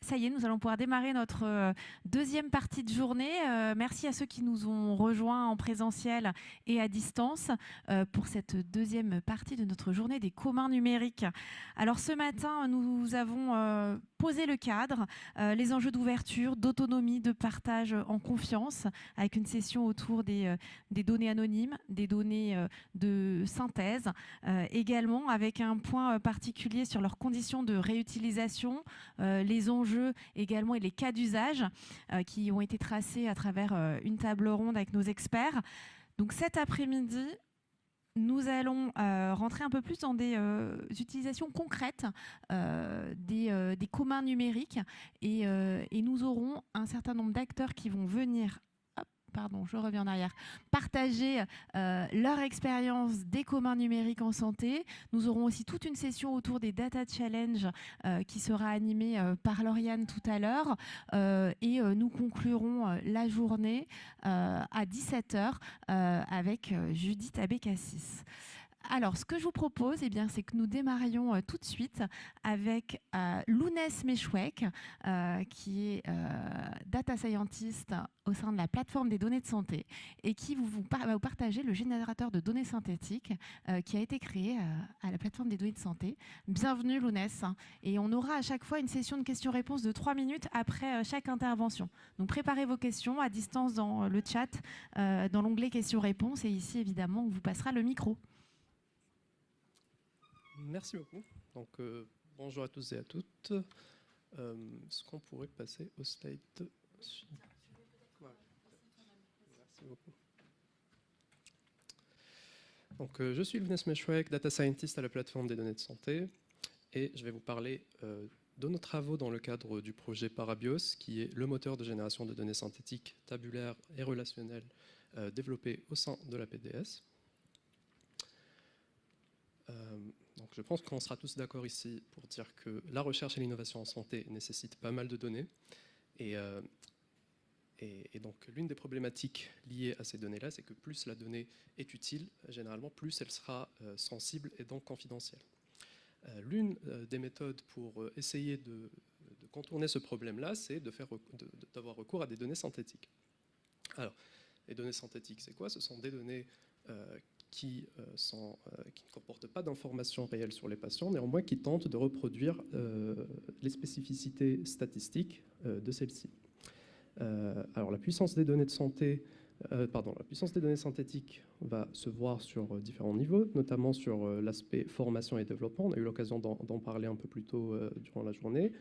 Ça y est, nous allons pouvoir démarrer notre deuxième partie de journée. Merci à ceux qui nous ont rejoints en présentiel et à distance pour cette deuxième partie de notre journée des communs numériques. Alors ce matin, nous avons posé le cadre, les enjeux d'ouverture, d'autonomie, de partage en confiance, avec une session autour des données anonymes, des données de synthèse, également avec un point particulier sur leurs conditions de réutilisation, les enjeux également et les cas d'usage qui ont été tracés à travers une table ronde avec nos experts. Donc cet après-midi, nous allons rentrer un peu plus dans des utilisations concrètes des communs numériques et nous aurons un certain nombre d'acteurs qui vont venir pardon, je reviens en arrière, partager leur expérience des communs numériques en santé. Nous aurons aussi toute une session autour des Data Challenge qui sera animée par Lauriane tout à l'heure. Et nous conclurons la journée à 17h avec Judith Abécassis. Alors, ce que je vous propose, eh bien, c'est que nous démarrions tout de suite avec Lounès Meshouek, qui est data scientist au sein de la plateforme des données de santé et qui va vous partager le générateur de données synthétiques qui a été créé à la plateforme des données de santé. Bienvenue Lounès. Et on aura à chaque fois une session de questions-réponses de 3 minutes après chaque intervention. Donc préparez vos questions à distance dans le chat, dans l'onglet questions-réponses et ici évidemment on vous passera le micro. Merci beaucoup. Donc, bonjour à tous et à toutes. Est-ce qu'on pourrait passer au slide suivant? Merci beaucoup. Donc, je suis Lounès Meshouek, data scientist à la plateforme des données de santé, et je vais vous parler de nos travaux dans le cadre du projet Parabios, qui est le moteur de génération de données synthétiques, tabulaires et relationnelles développé au sein de la PDS. Donc je pense qu'on sera tous d'accord ici pour dire que la recherche et l'innovation en santé nécessitent pas mal de données. Et donc l'une des problématiques liées à ces données-là, c'est que plus la donnée est utile, généralement, plus elle sera sensible et donc confidentielle. L'une des méthodes pour essayer de contourner ce problème-là, c'est d'avoir recours à des données synthétiques. Alors, les données synthétiques, c'est quoi? Ce sont des données qui ne comportent pas d'informations réelles sur les patients, néanmoins qui tentent de reproduire les spécificités statistiques de celles-ci. Alors la puissance des données de santé, la puissance des données synthétiques va se voir sur différents niveaux, notamment sur l'aspect formation et développement. On a eu l'occasion d'en parler un peu plus tôt durant la journée.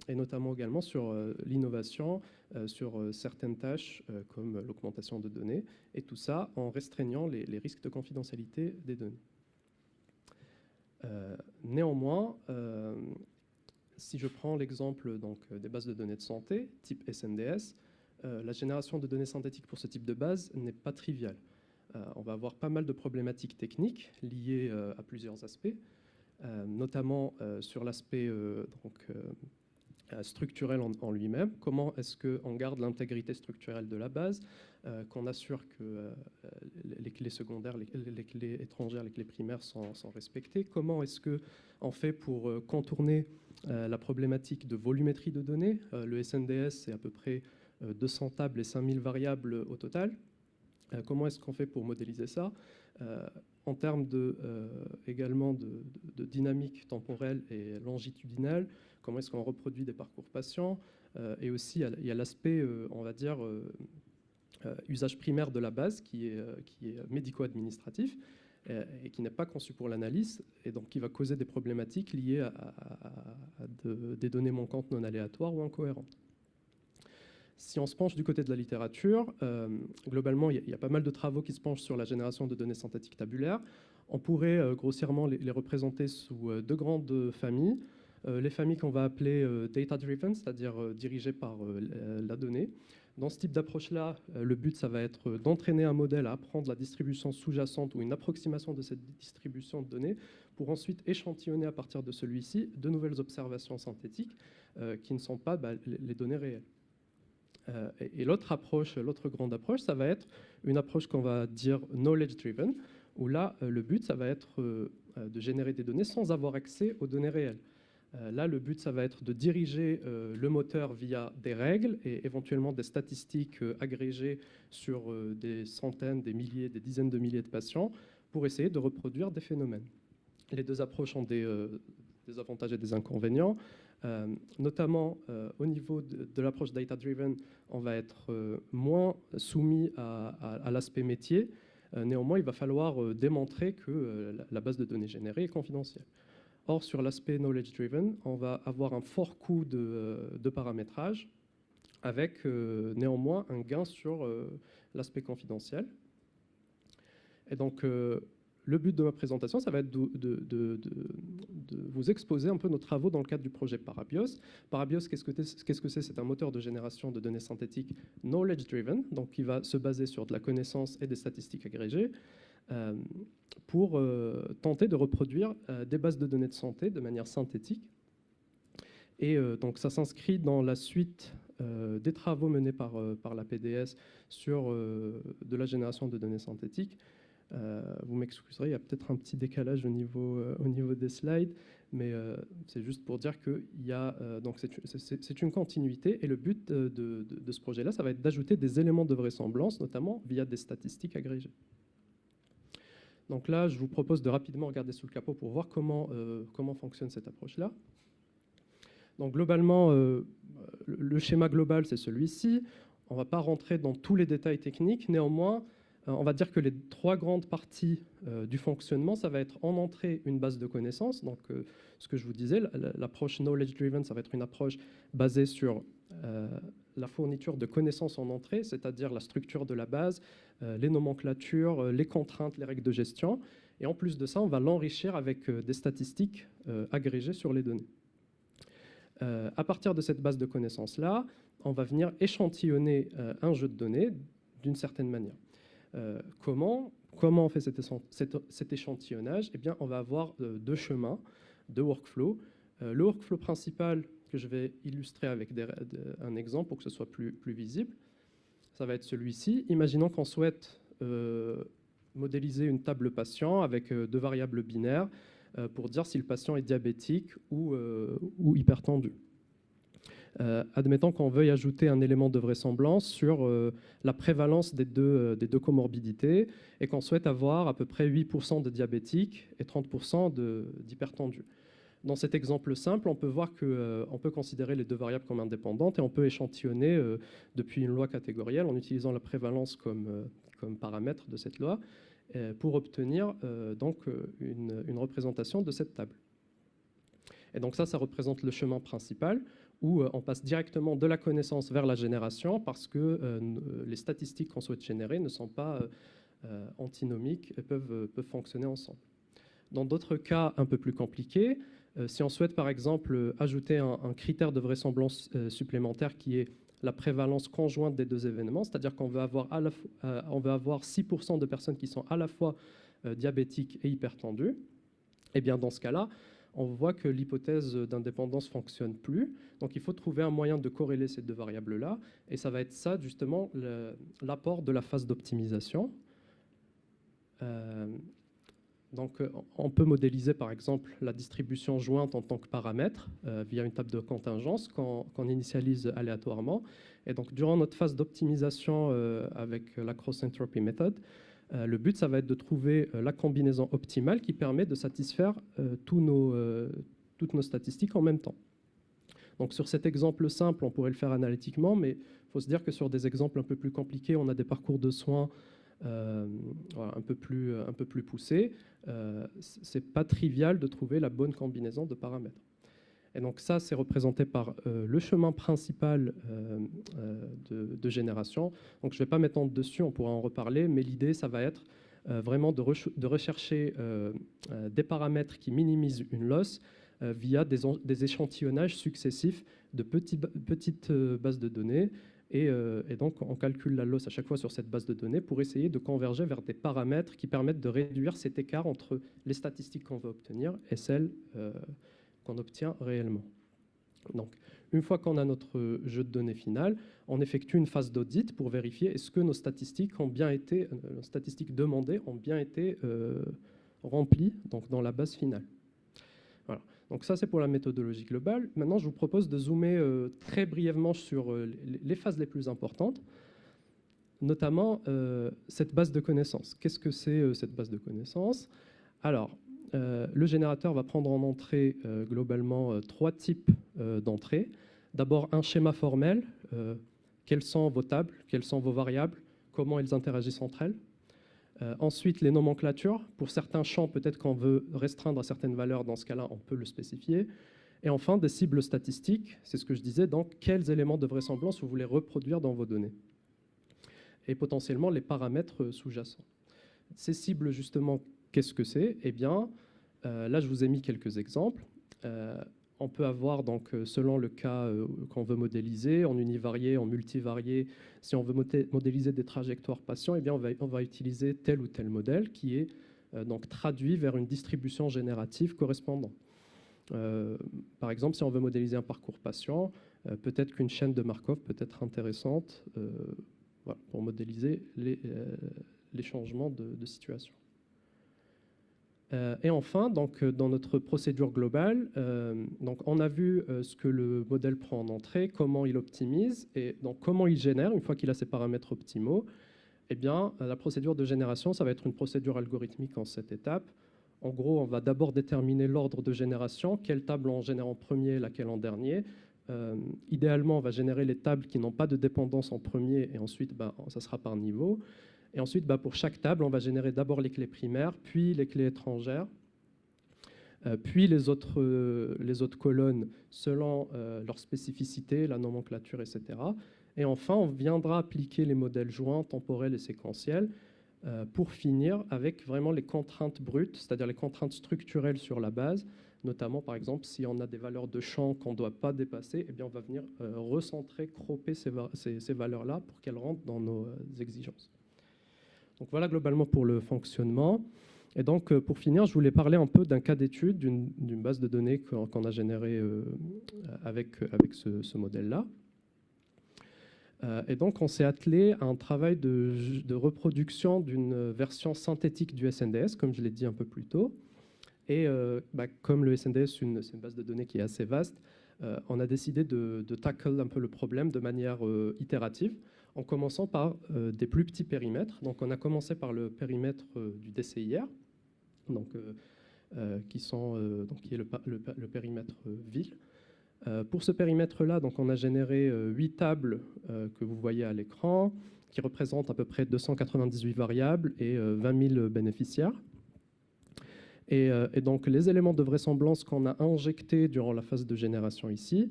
Et notamment également sur l'innovation, sur certaines tâches comme l'augmentation de données, et tout ça en restreignant les risques de confidentialité des données. Néanmoins, si je prends l'exemple des bases de données de santé, type SNDS, la génération de données synthétiques pour ce type de base n'est pas triviale. On va avoir pas mal de problématiques techniques liées à plusieurs aspects. Notamment sur l'aspect structurel en lui-même. Comment est-ce qu'on garde l'intégrité structurelle de la base, qu'on assure que les clés secondaires, les clés étrangères, les clés primaires sont respectées. Comment est-ce qu'on fait pour contourner la problématique de volumétrie de données. Le SNDS, c'est à peu près 200 tables et 5000 variables au total. Comment est-ce qu'on fait pour modéliser ça? En termes également de dynamique temporelle et longitudinale, comment est-ce qu'on reproduit des parcours patients, et aussi il y a l'aspect, on va dire, usage primaire de la base qui est médico-administratif et qui n'est pas conçu pour l'analyse et donc qui va causer des problématiques liées à des données manquantes non aléatoires ou incohérentes. Si on se penche du côté de la littérature, globalement, il y a pas mal de travaux qui se penchent sur la génération de données synthétiques tabulaires. On pourrait grossièrement les représenter sous deux grandes familles. Les familles qu'on va appeler data-driven, c'est-à-dire dirigées par la donnée. Dans ce type d'approche-là, le but, ça va être d'entraîner un modèle à apprendre la distribution sous-jacente ou une approximation de cette distribution de données pour ensuite échantillonner à partir de celui-ci de nouvelles observations synthétiques qui ne sont pas les données réelles. Et l'autre approche, l'autre grande approche, ça va être une approche qu'on va dire knowledge-driven, où là, le but, ça va être de générer des données sans avoir accès aux données réelles. Là, le but, ça va être de diriger le moteur via des règles et éventuellement des statistiques agrégées sur des centaines, des milliers, des dizaines de milliers de patients pour essayer de reproduire des phénomènes. Les deux approches ont des avantages et des inconvénients. Notamment au niveau de l'approche data-driven, on va être moins soumis à l'aspect métier. Néanmoins, il va falloir démontrer que la base de données générée est confidentielle. Or, sur l'aspect knowledge-driven, on va avoir un fort coût de paramétrage avec néanmoins un gain sur l'aspect confidentiel. Et donc, le but de ma présentation, ça va être de vous exposer un peu nos travaux dans le cadre du projet Parabios. Parabios, qu'est-ce que c'est? C'est un moteur de génération de données synthétiques knowledge-driven, donc qui va se baser sur de la connaissance et des statistiques agrégées, pour tenter de reproduire des bases de données de santé de manière synthétique. Et donc ça s'inscrit dans la suite des travaux menés par la PDS sur de la génération de données synthétiques. Vous m'excuserez, il y a peut-être un petit décalage au niveau des slides, mais c'est juste pour dire que donc c'est une continuité, et le but de ce projet-là, ça va être d'ajouter des éléments de vraisemblance, notamment via des statistiques agrégées. Donc là, je vous propose de rapidement regarder sous le capot pour voir comment fonctionne cette approche-là. Donc globalement, le schéma global, c'est celui-ci. On ne va pas rentrer dans tous les détails techniques. Néanmoins, on va dire que les trois grandes parties du fonctionnement, ça va être en entrée une base de connaissances. Donc ce que je vous disais, l'approche knowledge-driven, ça va être une approche basée sur la fourniture de connaissances en entrée, c'est-à-dire la structure de la base, les nomenclatures, les contraintes, les règles de gestion. Et en plus de ça, on va l'enrichir avec des statistiques agrégées sur les données. À partir de cette base de connaissances-là, on va venir échantillonner un jeu de données d'une certaine manière. Comment on fait cet échantillonnage? Eh bien, on va avoir deux chemins, deux workflows. Le workflow principal, que je vais illustrer avec un exemple pour que ce soit plus visible, ça va être celui-ci. Imaginons qu'on souhaite modéliser une table patient avec deux variables binaires pour dire si le patient est diabétique ou hypertendu. Admettons qu'on veuille ajouter un élément de vraisemblance sur la prévalence des deux comorbidités et qu'on souhaite avoir à peu près 8% de diabétiques et 30% d'hypertendus. Dans cet exemple simple, on peut voir qu'on peut considérer les deux variables comme indépendantes et on peut échantillonner depuis une loi catégorielle en utilisant la prévalence comme paramètre de cette loi pour obtenir donc une représentation de cette table. Et donc ça représente le chemin principal où on passe directement de la connaissance vers la génération parce que les statistiques qu'on souhaite générer ne sont pas antinomiques et peuvent fonctionner ensemble. Dans d'autres cas un peu plus compliqués, si on souhaite par exemple ajouter un critère de vraisemblance supplémentaire qui est la prévalence conjointe des deux événements, c'est-à-dire qu'on veut avoir, on veut avoir 6% de personnes qui sont à la fois diabétiques et hypertendues, et bien dans ce cas-là, on voit que l'hypothèse d'indépendance ne fonctionne plus. Donc il faut trouver un moyen de corréler ces deux variables-là, et ça va être ça justement l'apport de la phase d'optimisation. Donc, on peut modéliser par exemple la distribution jointe en tant que paramètre via une table de contingence qu'on initialise aléatoirement. Et donc, durant notre phase d'optimisation avec la cross-entropy method, le but, ça va être de trouver la combinaison optimale qui permet de satisfaire toutes nos statistiques en même temps. Donc, sur cet exemple simple, on pourrait le faire analytiquement, mais il faut se dire que sur des exemples un peu plus compliqués, on a des parcours de soins voilà, un peu plus poussé, c'est pas trivial de trouver la bonne combinaison de paramètres. Et donc ça, c'est représenté par le chemin principal de génération. Donc je ne vais pas m'étendre dessus, on pourra en reparler, mais l'idée, ça va être vraiment de rechercher des paramètres qui minimisent une loss via des échantillonnages successifs de petites bases de données. Et donc, on calcule la loss à chaque fois sur cette base de données pour essayer de converger vers des paramètres qui permettent de réduire cet écart entre les statistiques qu'on veut obtenir et celles qu'on obtient réellement. Donc, une fois qu'on a notre jeu de données final, on effectue une phase d'audit pour vérifier est-ce que nos statistiques ont bien été, les statistiques demandées ont bien été remplies donc dans la base finale. Voilà. Donc ça, c'est pour la méthodologie globale. Maintenant, je vous propose de zoomer très brièvement sur les phases les plus importantes, notamment cette base de connaissances. Qu'est-ce que c'est cette base de connaissances? Alors, le générateur va prendre en entrée globalement 3 types d'entrées. D'abord, un schéma formel. Quelles sont vos tables? Quelles sont vos variables? Comment elles interagissent entre elles? Ensuite, les nomenclatures. Pour certains champs, peut-être qu'on veut restreindre à certaines valeurs. Dans ce cas-là, on peut le spécifier. Et enfin, des cibles statistiques. C'est ce que je disais. Donc, quels éléments de vraisemblance vous voulez reproduire dans vos données? Et potentiellement, les paramètres sous-jacents. Ces cibles, justement, qu'est-ce que c'est? Eh bien, là, je vous ai mis quelques exemples. On peut avoir, donc, selon le cas qu'on veut modéliser, en univarié, en multivarié, si on veut modéliser des trajectoires patients, eh bien, on va utiliser tel ou tel modèle qui est donc traduit vers une distribution générative correspondante. Par exemple, si on veut modéliser un parcours patient, peut-être qu'une chaîne de Markov peut être intéressante voilà, pour modéliser les changements de situation. Et enfin, donc, dans notre procédure globale, donc, on a vu ce que le modèle prend en entrée, comment il optimise et donc, comment il génère une fois qu'il a ses paramètres optimaux. Eh bien, la procédure de génération, ça va être une procédure algorithmique en 7 étapes. En gros, on va d'abord déterminer l'ordre de génération, quelle table on génère en premier, laquelle en dernier. Idéalement, on va générer les tables qui n'ont pas de dépendance en premier et ensuite, ça sera par niveau. Et ensuite, pour chaque table, on va générer d'abord les clés primaires, puis les clés étrangères, puis les autres colonnes selon leur spécificité, la nomenclature, etc. Et enfin, on viendra appliquer les modèles joints, temporels et séquentiels pour finir avec vraiment les contraintes brutes, c'est-à-dire les contraintes structurelles sur la base. Notamment, par exemple, si on a des valeurs de champ qu'on ne doit pas dépasser, eh bien, on va venir recentrer, cropper ces valeurs-là pour qu'elles rentrent dans nos exigences. Donc voilà globalement pour le fonctionnement. Et donc pour finir, je voulais parler un peu d'un cas d'étude, d'une base de données qu'on a générée avec ce modèle-là. Et donc on s'est attelé à un travail de reproduction d'une version synthétique du SNDS, comme je l'ai dit un peu plus tôt. Et comme le SNDS, c'est une base de données qui est assez vaste, on a décidé de tackle un peu le problème de manière itérative, en commençant par des plus petits périmètres. Donc, on a commencé par le périmètre du DCIR, donc, qui est le périmètre ville. Pour ce périmètre-là, donc, on a généré 8 tables que vous voyez à l'écran, qui représentent à peu près 298 variables et 20 000 bénéficiaires. Et donc, les éléments de vraisemblance qu'on a injectés durant la phase de génération ici,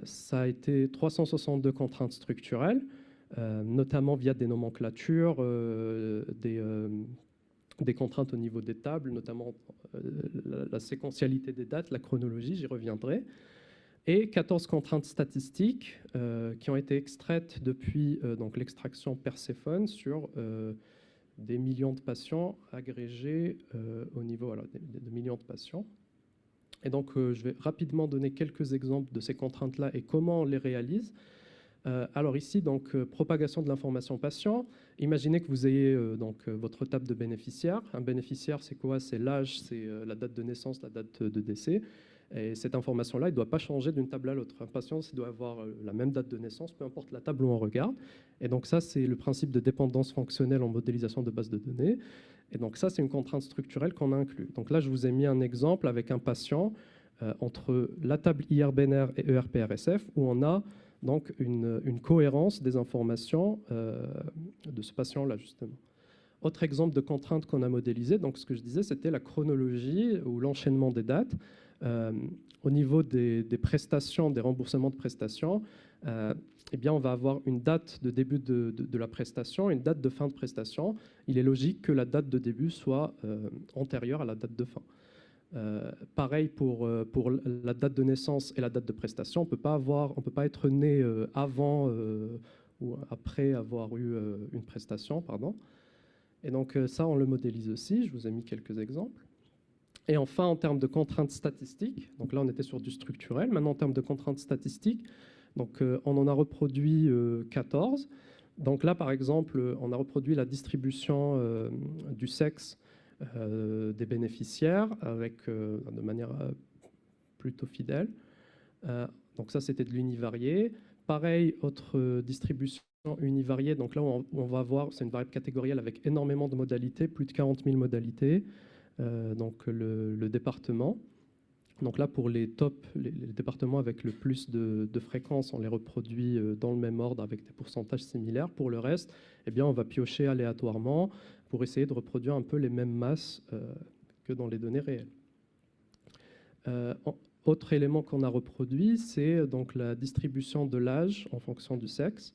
ça a été 362 contraintes structurelles, notamment via des nomenclatures, des contraintes au niveau des tables, notamment la séquentialité des dates, la chronologie, j'y reviendrai, et 14 contraintes statistiques qui ont été extraites depuis donc l'extraction Perséphone sur des millions de patients agrégés au niveau de millions de patients. Et donc, je vais rapidement donner quelques exemples de ces contraintes-là et comment on les réalise. Alors ici, donc, propagation de l'information patient. Imaginez que vous ayez votre table de bénéficiaires. Un bénéficiaire, c'est quoi? C'est l'âge, c'est la date de naissance, la date de décès. Et cette information-là, il ne doit pas changer d'une table à l'autre. Un patient, il doit avoir la même date de naissance, peu importe la table où on regarde. Et donc ça, c'est le principe de dépendance fonctionnelle en modélisation de base de données. Et donc ça, c'est une contrainte structurelle qu'on a inclue. Donc là, je vous ai mis un exemple avec un patient entre la table IR-BNR et ERPRSF, où on a donc une cohérence des informations de ce patient-là, justement. Autre exemple de contrainte qu'on a modélisée, donc ce que je disais, c'était la chronologie ou l'enchaînement des dates. Au niveau des prestations, des remboursements de prestations, eh bien, on va avoir une date de début de la prestation et une date de fin de prestation. Il est logique que la date de début soit antérieure à la date de fin. Pareil pour la date de naissance et la date de prestation. On peut pas être né avant ou après avoir eu une prestation, pardon. Et donc ça, on le modélise aussi. Je vous ai mis quelques exemples. Et enfin, en termes de contraintes statistiques, donc là, on était sur du structurel. Maintenant, en termes de contraintes statistiques, donc on en a reproduit 14. Donc là, par exemple, on a reproduit la distribution du sexe des bénéficiaires avec, de manière plutôt fidèle. Donc ça, c'était de l'univarié. Pareil, autre distribution univariée. Donc là, on va voir, c'est une variable catégorielle avec énormément de modalités, plus de 40 000 modalités. Donc le département. Donc là, pour les tops, les départements avec le plus de fréquences, on les reproduit dans le même ordre avec des pourcentages similaires. Pour le reste, eh bien, on va piocher aléatoirement pour essayer de reproduire un peu les mêmes masses que dans les données réelles. Autre élément qu'on a reproduit, c'est donc la distribution de l'âge en fonction du sexe.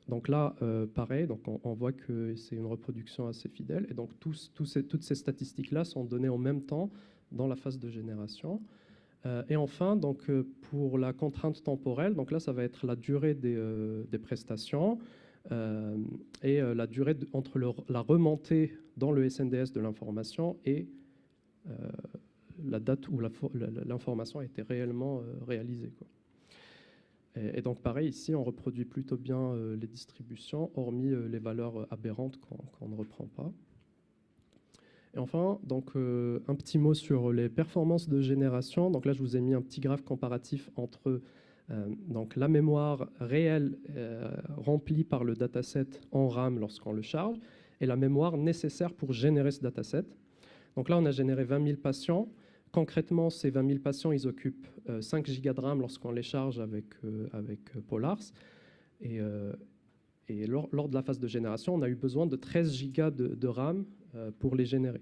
Donc là, pareil, donc on voit que c'est une reproduction assez fidèle. Et donc toutes ces statistiques-là sont données en même temps dans la phase de génération. Et enfin, donc, pour la contrainte temporelle, donc là, ça va être la durée des prestations et la durée entre la remontée dans le SNDS de l'information et la date où l'information a été réellement réalisée, quoi. Et donc pareil, ici, on reproduit plutôt bien les distributions, hormis les valeurs aberrantes qu'on ne reprend pas. Et enfin, donc, un petit mot sur les performances de génération. Donc là, je vous ai mis un petit graphe comparatif entre donc la mémoire réelle remplie par le dataset en RAM lorsqu'on le charge et la mémoire nécessaire pour générer ce dataset. Donc là, on a généré 20 000 patients. Concrètement, ces 20 000 patients, ils occupent 5 gigas de RAM lorsqu'on les charge avec Polars. Et lors de la phase de génération, on a eu besoin de 13 gigas de RAM pour les générer.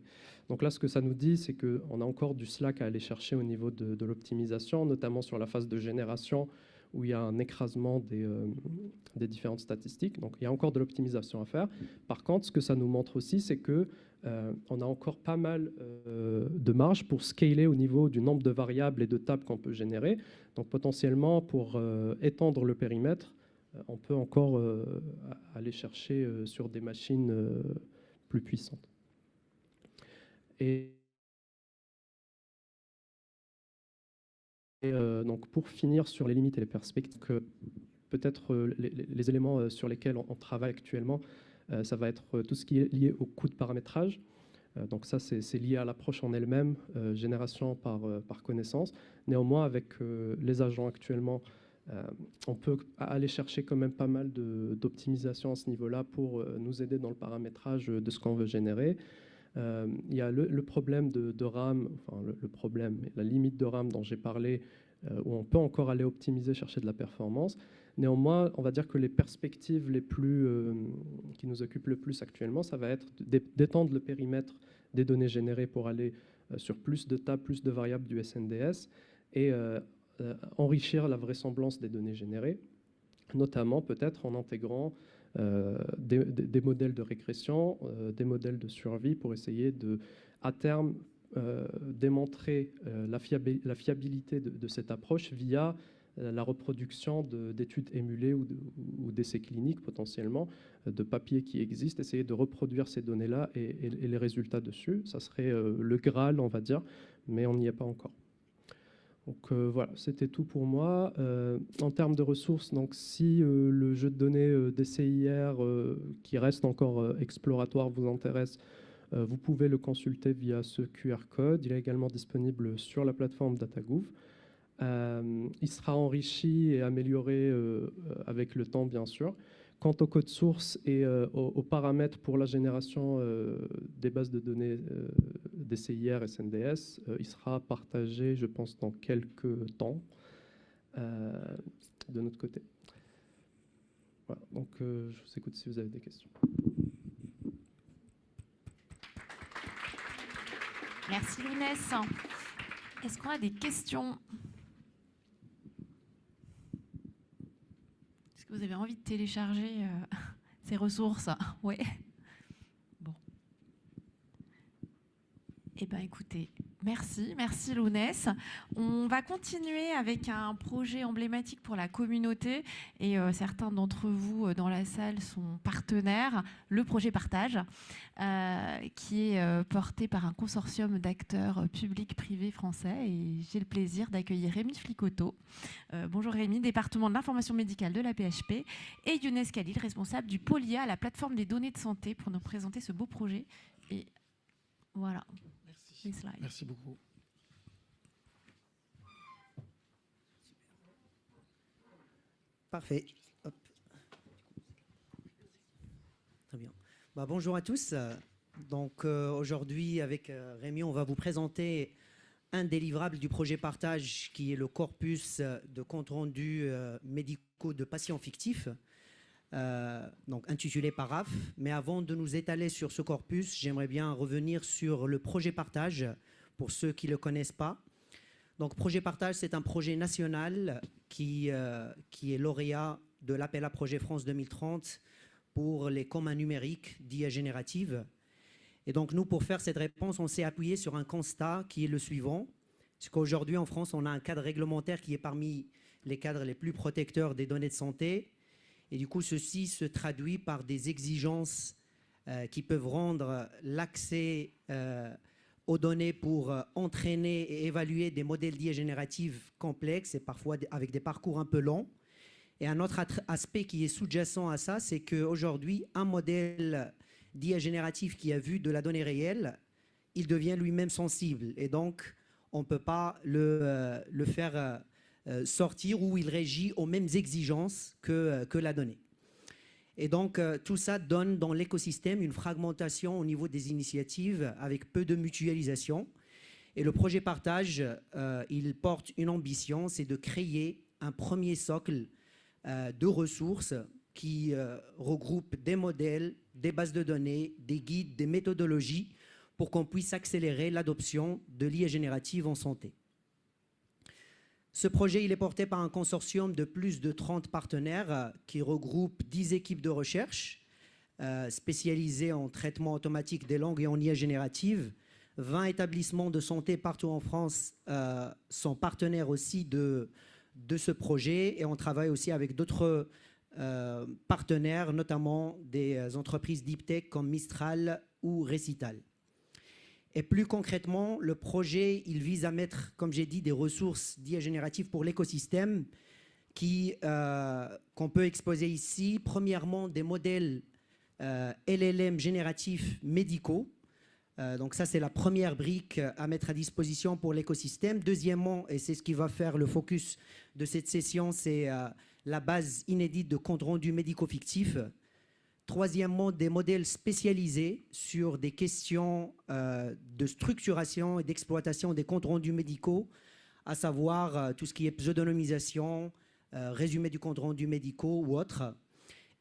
Donc là, ce que ça nous dit, c'est qu'on a encore du slack à aller chercher au niveau de l'optimisation, notamment sur la phase de génération, où il y a un écrasement des différentes statistiques. Donc il y a encore de l'optimisation à faire. Par contre, ce que ça nous montre aussi, c'est que on a encore pas mal de marge pour scaler au niveau du nombre de variables et de tables qu'on peut générer. Donc potentiellement, pour étendre le périmètre, on peut encore aller chercher sur des machines plus puissantes. Et donc pour finir sur les limites et les perspectives, peut-être les éléments sur lesquels on travaille actuellement, ça va être tout ce qui est lié au coût de paramétrage. Donc ça, c'est lié à l'approche en elle-même, génération par connaissance. Néanmoins, avec les agents actuellement, on peut aller chercher quand même pas mal d'optimisation à ce niveau-là pour nous aider dans le paramétrage de ce qu'on veut générer. Il y a le problème de RAM, enfin le problème, la limite de RAM dont j'ai parlé, où on peut encore aller optimiser, chercher de la performance. Néanmoins, on va dire que les perspectives qui nous occupent le plus actuellement, ça va être d'étendre le périmètre des données générées pour aller sur plus de tables, plus de variables du SNDS et enrichir la vraisemblance des données générées, notamment peut-être en intégrant des modèles de régression, des modèles de survie pour essayer à terme, démontrer la fiabilité de cette approche via la reproduction d'études émulées ou d'essais cliniques potentiellement, de papiers qui existent, essayer de reproduire ces données-là et les résultats dessus. Ça serait le Graal, on va dire, mais on n'y est pas encore. Donc voilà, c'était tout pour moi. En termes de ressources, donc si le jeu de données DCIR qui reste encore exploratoire vous intéresse, vous pouvez le consulter via ce QR code. Il est également disponible sur la plateforme DataGouv. Il sera enrichi et amélioré avec le temps, bien sûr. Quant au code source et aux paramètres pour la génération des bases de données DCIR et SNDS, il sera partagé, je pense, dans quelques temps de notre côté. Voilà, donc je vous écoute si vous avez des questions. Merci Lounès. Est-ce qu'on a des questions ? Est-ce que vous avez envie de télécharger ces ressources ? Oui. Bon. Eh bien, écoutez, merci Lounès. On va continuer avec un projet emblématique pour la communauté et certains d'entre vous dans la salle sont partenaires, le projet Partage, qui est porté par un consortium d'acteurs publics, privés, français. Et j'ai le plaisir d'accueillir Rémi Flicoteau. Bonjour Rémi, département de l'information médicale de la PHP, et Younes Khalil, responsable du pôle IA à la plateforme des données de santé, pour nous présenter ce beau projet. Et voilà. Merci beaucoup. Parfait. Hop. Très bien. Bonjour à tous. Donc aujourd'hui, avec Rémi, on va vous présenter un délivrable du projet Partage, qui est le corpus de comptes rendus médicaux de patients fictifs, donc intitulé Paraf. Mais avant de nous étaler sur ce corpus, j'aimerais bien revenir sur le projet Partage, pour ceux qui ne le connaissent pas. Donc, Projet Partage, c'est un projet national qui est lauréat de l'appel à projet France 2030 pour les communs numériques d'IA générative. Et donc, nous, pour faire cette réponse, on s'est appuyé sur un constat qui est le suivant. C'est qu'aujourd'hui, en France, on a un cadre réglementaire qui est parmi les cadres les plus protecteurs des données de santé. Et du coup, ceci se traduit par des exigences qui peuvent rendre l'accès aux données pour entraîner et évaluer des modèles d'IA générative complexes et parfois avec des parcours un peu longs. Et un autre aspect qui est sous-jacent à ça, c'est qu'aujourd'hui, un modèle d'IA générative qui a vu de la donnée réelle, il devient lui-même sensible. Et donc, on ne peut pas le faire sortir où il régit aux mêmes exigences que la donnée. Et donc, tout ça donne dans l'écosystème une fragmentation au niveau des initiatives avec peu de mutualisation. Et le projet Partage, il porte une ambition, c'est de créer un premier socle de ressources qui regroupe des modèles, des bases de données, des guides, des méthodologies pour qu'on puisse accélérer l'adoption de l'IA générative en santé. Ce projet, il est porté par un consortium de plus de 30 partenaires qui regroupe 10 équipes de recherche spécialisées en traitement automatique des langues et en IA générative. 20 établissements de santé partout en France sont partenaires aussi de ce projet, et on travaille aussi avec d'autres partenaires, notamment des entreprises deep tech comme Mistral ou Recital. Et plus concrètement, le projet, il vise à mettre, comme j'ai dit, des ressources d'IA générative pour l'écosystème qu'on peut exposer ici. Premièrement, des modèles LLM génératifs médicaux. Donc ça, c'est la première brique à mettre à disposition pour l'écosystème. Deuxièmement, et c'est ce qui va faire le focus de cette session, c'est la base inédite de comptes rendus médicaux fictifs. Troisièmement, des modèles spécialisés sur des questions de structuration et d'exploitation des comptes rendus médicaux, à savoir tout ce qui est pseudonymisation, résumé du compte rendu médicaux ou autre.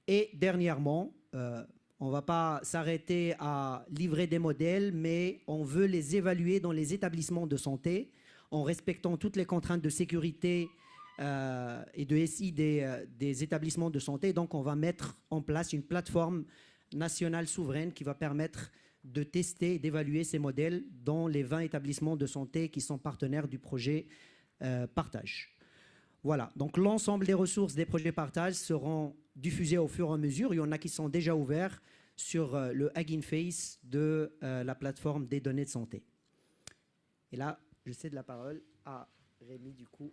Et dernièrement, on ne va pas s'arrêter à livrer des modèles, mais on veut les évaluer dans les établissements de santé en respectant toutes les contraintes de sécurité et de SI des établissements de santé. Donc, on va mettre en place une plateforme nationale souveraine qui va permettre de tester et d'évaluer ces modèles dans les 20 établissements de santé qui sont partenaires du projet Partage. Voilà, donc l'ensemble des ressources des projets Partage seront diffusées au fur et à mesure. Il y en a qui sont déjà ouverts sur le Hugging Face de la plateforme des données de santé. Et là, je cède la parole à Rémi, du coup.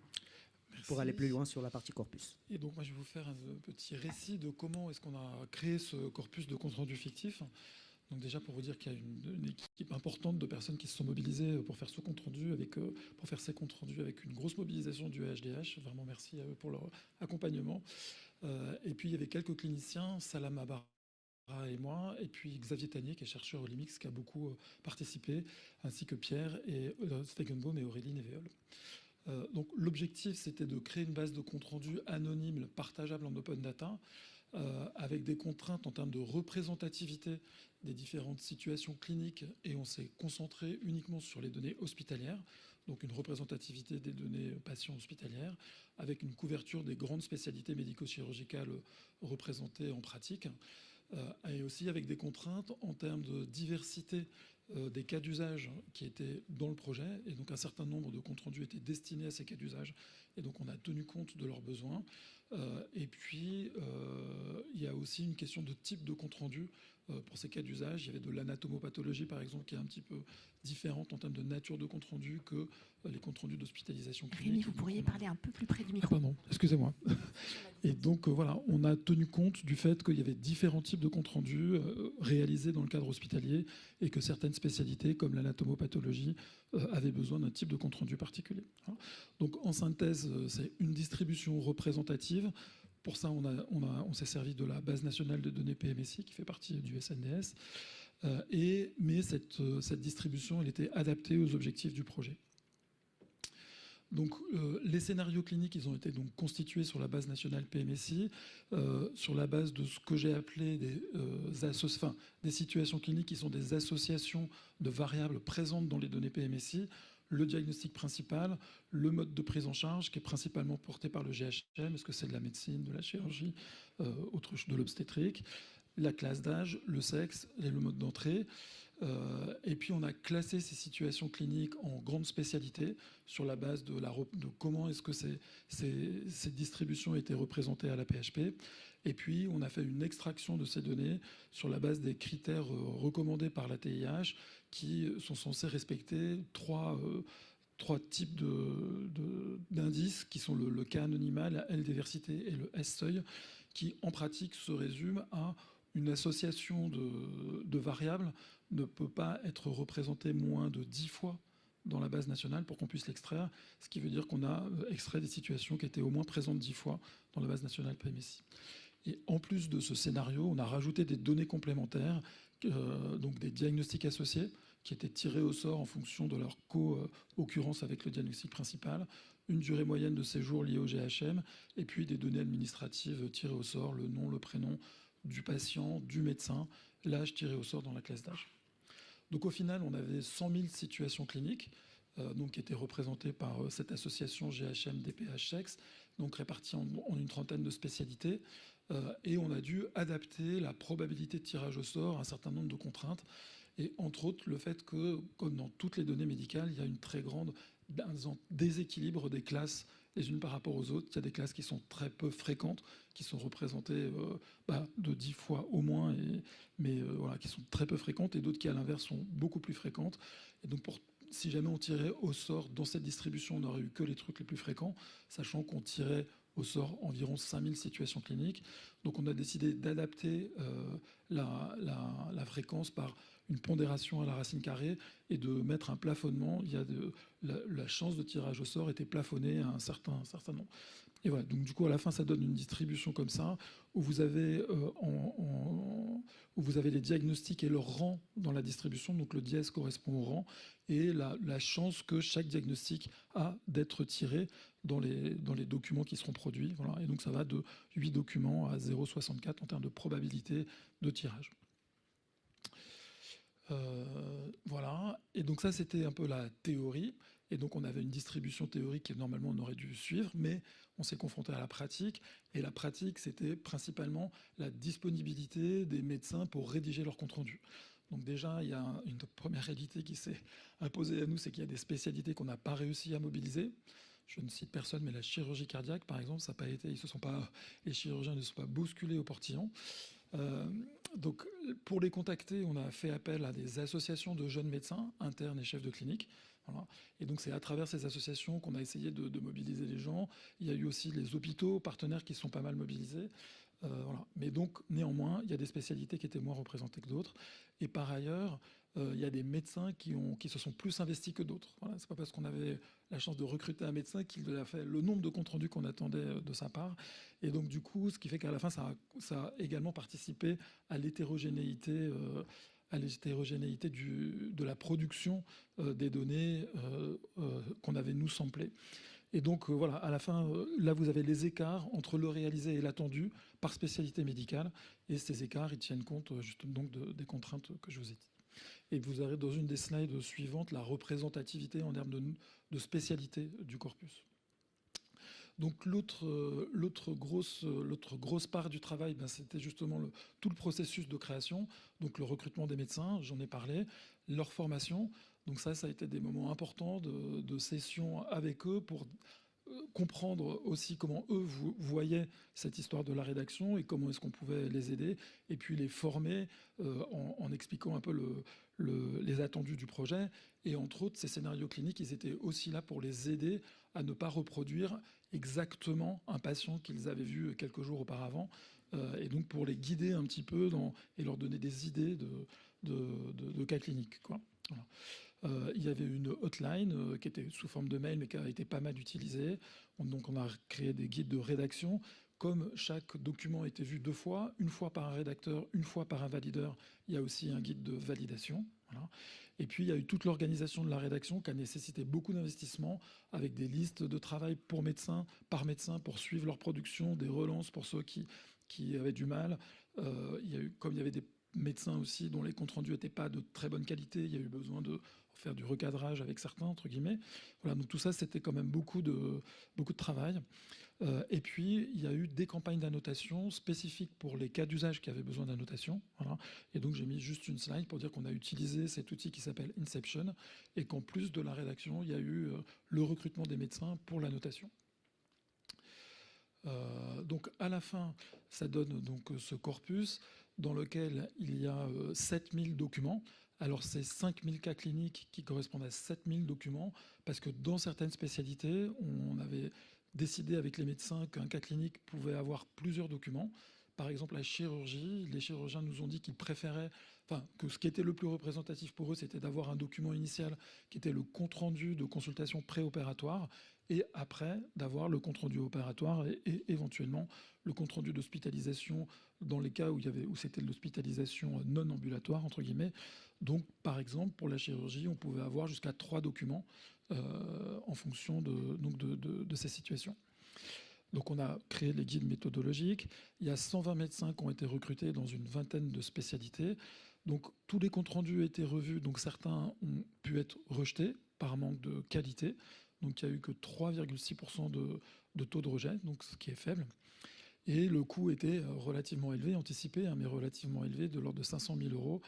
Merci. Pour aller plus loin sur la partie corpus. Et donc, moi, je vais vous faire un petit récit de comment est-ce qu'on a créé ce corpus de compte rendu fictif. Donc déjà, pour vous dire qu'il y a une équipe importante de personnes qui se sont mobilisées pour faire ce compte rendu, pour faire ces comptes rendus avec une grosse mobilisation du HDH. Vraiment, merci à eux pour leur accompagnement. Et puis, il y avait quelques cliniciens, Salam Abara et moi, et puis Xavier Tanier, qui est chercheur au LIMIX, qui a beaucoup participé, ainsi que Pierre et Stegenbaum et Aurélie Névéol. Donc l'objectif, c'était de créer une base de compte rendu anonyme, partageable en open data, avec des contraintes en termes de représentativité des différentes situations cliniques, et on s'est concentré uniquement sur les données hospitalières, donc une représentativité des données patients hospitalières, avec une couverture des grandes spécialités médico-chirurgicales représentées en pratique, et aussi avec des contraintes en termes de diversité des cas d'usage qui étaient dans le projet, et donc un certain nombre de comptes rendus étaient destinés à ces cas d'usage, et donc on a tenu compte de leurs besoins. Et puis il y a aussi une question de type de compte rendu pour ces cas d'usage. Il y avait de l'anatomopathologie par exemple qui est un petit peu différente en termes de nature de compte rendu que les comptes rendus d'hospitalisation clinique. Rémi, vous pourriez parler un peu plus près du micro. Ah pardon, excusez-moi. Et donc voilà, on a tenu compte du fait qu'il y avait différents types de comptes rendus réalisés dans le cadre hospitalier, et que certaines spécialités comme l'anatomopathologie avaient besoin d'un type de compte rendu particulier. Donc en synthèse, c'est une distribution représentative, pour ça, on s'est servi de la base nationale de données PMSI qui fait partie du SNDS. Mais cette distribution, elle était adaptée aux objectifs du projet. Donc, les scénarios cliniques, ils ont été donc constitués sur la base nationale PMSI, sur la base de ce que j'ai appelé des situations cliniques qui sont des associations de variables présentes dans les données PMSI, le diagnostic principal, le mode de prise en charge qui est principalement porté par le GHM, est-ce que c'est de la médecine, de la chirurgie, de l'obstétrique, la classe d'âge, le sexe et le mode d'entrée. Et puis on a classé ces situations cliniques en grandes spécialités sur la base de comment est-ce que ces distributions étaient représentées à la PHP. Et puis on a fait une extraction de ces données sur la base des critères recommandés par la TIH qui sont censés respecter trois types d'indices qui sont le K anonymat, la L diversité et le S seuil, qui en pratique se résument à une association de variables ne peut pas être représentée moins de 10 fois dans la base nationale pour qu'on puisse l'extraire, ce qui veut dire qu'on a extrait des situations qui étaient au moins présentes 10 fois dans la base nationale PMSI. Et en plus de ce scénario, on a rajouté des données complémentaires, donc des diagnostics associés qui étaient tirés au sort en fonction de leur co-occurrence avec le diagnostic principal, une durée moyenne de séjour liée au GHM, et puis des données administratives tirées au sort, le nom, le prénom du patient, du médecin, l'âge tiré au sort dans la classe d'âge. Donc au final, on avait 100 000 situations cliniques donc, qui étaient représentées par cette association GHM DPH sexe, donc réparties en une trentaine de spécialités. Et on a dû adapter la probabilité de tirage au sort à un certain nombre de contraintes. Et entre autres, le fait que, comme dans toutes les données médicales, il y a une très grande déséquilibre des classes les unes par rapport aux autres. Il y a des classes qui sont très peu fréquentes, qui sont représentées de 10 fois au moins, mais voilà, qui sont très peu fréquentes, et d'autres qui, à l'inverse, sont beaucoup plus fréquentes. Et donc, si jamais on tirait au sort dans cette distribution, on n'aurait eu que les trucs les plus fréquents, sachant qu'on tirait au sort environ 5000 situations cliniques. Donc on a décidé d'adapter la fréquence par une pondération à la racine carrée et de mettre un plafonnement. Il y a la chance de tirage au sort était plafonnée à un certain nombre. Et voilà, donc du coup à la fin ça donne une distribution comme ça où vous avez les diagnostics et leur rang dans la distribution. Donc le dièse correspond au rang et la chance que chaque diagnostic a d'être tiré dans les documents qui seront produits. Voilà. Et donc ça va de 8 documents à 0,64 en termes de probabilité de tirage. Voilà. Et donc ça, c'était un peu la théorie. Et donc on avait une distribution théorique que normalement on aurait dû suivre, mais on s'est confronté à la pratique. Et la pratique, c'était principalement la disponibilité des médecins pour rédiger leur compte-rendu. Donc déjà, il y a une première réalité qui s'est imposée à nous, c'est qu'il y a des spécialités qu'on n'a pas réussi à mobiliser. Je ne cite personne, mais la chirurgie cardiaque, par exemple, ça n'a pas été, les chirurgiens ne se sont pas bousculés au portillon. Donc, pour les contacter, on a fait appel à des associations de jeunes médecins, internes et chefs de clinique. Voilà. Et donc, c'est à travers ces associations qu'on a essayé de mobiliser les gens. Il y a eu aussi les hôpitaux partenaires qui sont pas mal mobilisés. Voilà. Mais donc, néanmoins, il y a des spécialités qui étaient moins représentées que d'autres. Et par ailleurs, il y a des médecins qui se sont plus investis que d'autres. Voilà. C'est pas parce qu'on avait la chance de recruter un médecin qu'il a fait le nombre de comptes rendus qu'on attendait de sa part. Et donc, du coup, ce qui fait qu'à la fin, ça a également participé à l'hétérogénéité de la production des données qu'on avait nous samplées. Et donc voilà, à la fin, là vous avez les écarts entre le réalisé et l'attendu par spécialité médicale. Et ces écarts, ils tiennent compte justement donc des contraintes que je vous ai dites. Et vous aurez dans une des slides suivantes la représentativité en termes de spécialité du corpus. Donc l'autre grosse part du travail, c'était justement tout le processus de création, donc le recrutement des médecins, j'en ai parlé, leur formation. Donc ça a été des moments importants de sessions avec eux pour comprendre aussi comment eux voyaient cette histoire de la rédaction et comment est-ce qu'on pouvait les aider, et puis les former en expliquant un peu les attendus du projet. Et entre autres, ces scénarios cliniques, ils étaient aussi là pour les aider à ne pas reproduire exactement un patient qu'ils avaient vu quelques jours auparavant, et donc pour les guider un petit peu et leur donner des idées de cas cliniques, quoi. Voilà. Il y avait une hotline qui était sous forme de mail, mais qui a été pas mal utilisée. Donc, on a créé des guides de rédaction. Comme chaque document était vu 2 fois, une fois par un rédacteur, une fois par un valideur, il y a aussi un guide de validation. Voilà. Et puis, il y a eu toute l'organisation de la rédaction qui a nécessité beaucoup d'investissement, avec des listes de travail pour médecins, par médecin, pour suivre leur production, des relances pour ceux qui avaient du mal. Comme il y avait des médecins aussi dont les comptes rendus n'étaient pas de très bonne qualité, il y a eu besoin de faire du recadrage avec certains, entre guillemets. Voilà, donc tout ça, c'était quand même beaucoup de travail. Et puis, il y a eu des campagnes d'annotation spécifiques pour les cas d'usage qui avaient besoin d'annotation. Voilà. Et donc, j'ai mis juste une slide pour dire qu'on a utilisé cet outil qui s'appelle Inception et qu'en plus de la rédaction, il y a eu le recrutement des médecins pour l'annotation. Donc, à la fin, ça donne donc ce corpus dans lequel il y a 7000 documents. Alors, c'est 5000 cas cliniques qui correspondent à 7000 documents parce que dans certaines spécialités, on avait décidé avec les médecins qu'un cas clinique pouvait avoir plusieurs documents. Par exemple, la chirurgie, les chirurgiens nous ont dit qu'ils préféraient, que ce qui était le plus représentatif pour eux, c'était d'avoir un document initial qui était le compte-rendu de consultation préopératoire et après d'avoir le compte-rendu opératoire et éventuellement le compte-rendu d'hospitalisation dans les cas où c'était de l'hospitalisation non ambulatoire, entre guillemets. Donc, par exemple, pour la chirurgie, on pouvait avoir jusqu'à 3 documents en fonction de ces situations. Donc, on a créé les guides méthodologiques. Il y a 120 médecins qui ont été recrutés dans une vingtaine de spécialités. Donc, tous les comptes rendus ont été revus. Donc, certains ont pu être rejetés par manque de qualité. Donc, il n'y a eu que 3,6% de taux de rejet, donc ce qui est faible. Et le coût était relativement élevé, anticipé, mais relativement élevé, de l'ordre de 500 000 €,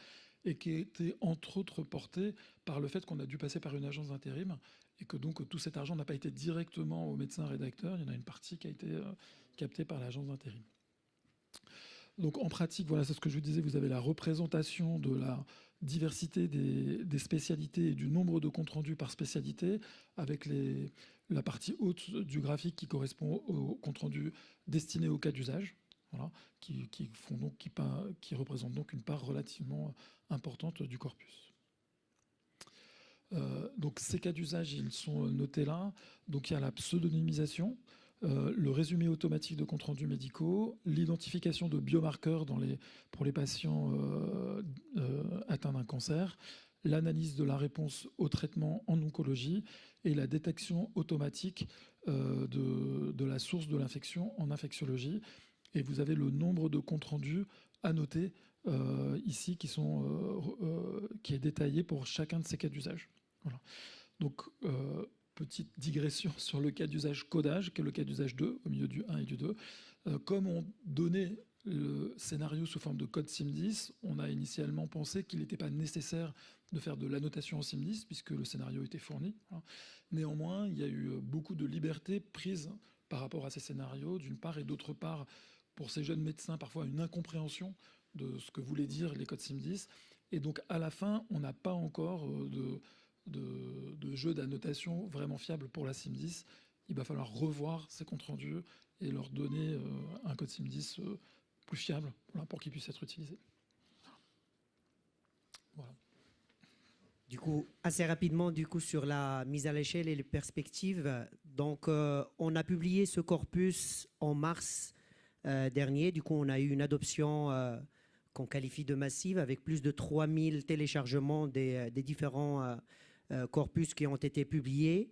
et qui était entre autres porté par le fait qu'on a dû passer par une agence d'intérim et que donc tout cet argent n'a pas été directement au médecin rédacteur. Il y en a une partie qui a été captée par l'agence d'intérim. Donc en pratique, voilà, c'est ce que je vous disais, vous avez la représentation de la diversité des spécialités et du nombre de comptes rendus par spécialité, avec la partie haute du graphique qui correspond au compte rendu destiné au cas d'usage. Voilà, qui représentent donc une part relativement importante du corpus. Donc ces cas d'usage, ils sont notés là. Donc il y a la pseudonymisation, le résumé automatique de comptes rendus médicaux, l'identification de biomarqueurs pour les patients atteints d'un cancer, l'analyse de la réponse au traitement en oncologie et la détection automatique de la source de l'infection en infectiologie. Et vous avez le nombre de comptes rendus annotés ici qui est détaillé pour chacun de ces cas d'usage. Voilà. Donc, petite digression sur le cas d'usage codage, qui est le cas d'usage 2, au milieu du 1 et du 2. Comme on donnait le scénario sous forme de code SIM10, on a initialement pensé qu'il n'était pas nécessaire de faire de l'annotation en SIM10, puisque le scénario était fourni. Voilà. Néanmoins, il y a eu beaucoup de liberté prise par rapport à ces scénarios, d'une part, et d'autre part, pour ces jeunes médecins, parfois une incompréhension de ce que voulaient dire les codes SIM10. Et donc, à la fin, on n'a pas encore de jeu d'annotation vraiment fiable pour la SIM10. Il va falloir revoir ces comptes rendus et leur donner un code SIM10 plus fiable pour qu'il puisse être utilisé. Voilà. Du coup, assez rapidement, sur la mise à l'échelle et les perspectives. Donc, on a publié ce corpus en mars dernier. Du coup, on a eu une adoption qu'on qualifie de massive, avec plus de 3000 téléchargements des différents corpus qui ont été publiés.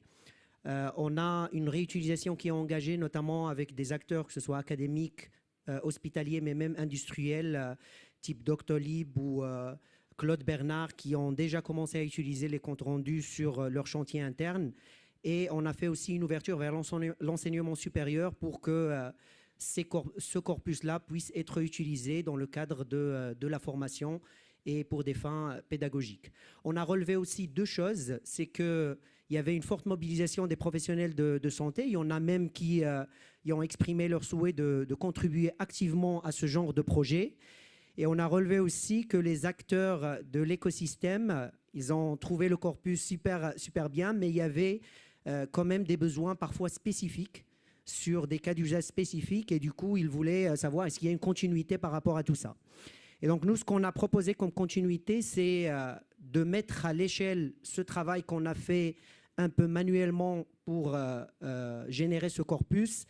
On a une réutilisation qui est engagée, notamment avec des acteurs, que ce soit académiques, hospitaliers, mais même industriels, type Doctolib ou Claude Bernard, qui ont déjà commencé à utiliser les comptes rendus sur leur chantier interne. Et on a fait aussi une ouverture vers l'enseignement supérieur pour que ce corpus-là puisse être utilisé dans le cadre de la formation et pour des fins pédagogiques. On a relevé aussi 2 choses. C'est qu'il y avait une forte mobilisation des professionnels de santé. Il y en a même qui ont exprimé leur souhait de contribuer activement à ce genre de projet. Et on a relevé aussi que les acteurs de l'écosystème, ils ont trouvé le corpus super bien, mais il y avait quand même des besoins parfois spécifiques sur des cas d'usage spécifiques. Et du coup, ils voulaient savoir est-ce qu'il y a une continuité par rapport à tout ça. Et donc, nous, ce qu'on a proposé comme continuité, c'est de mettre à l'échelle ce travail qu'on a fait un peu manuellement pour générer ce corpus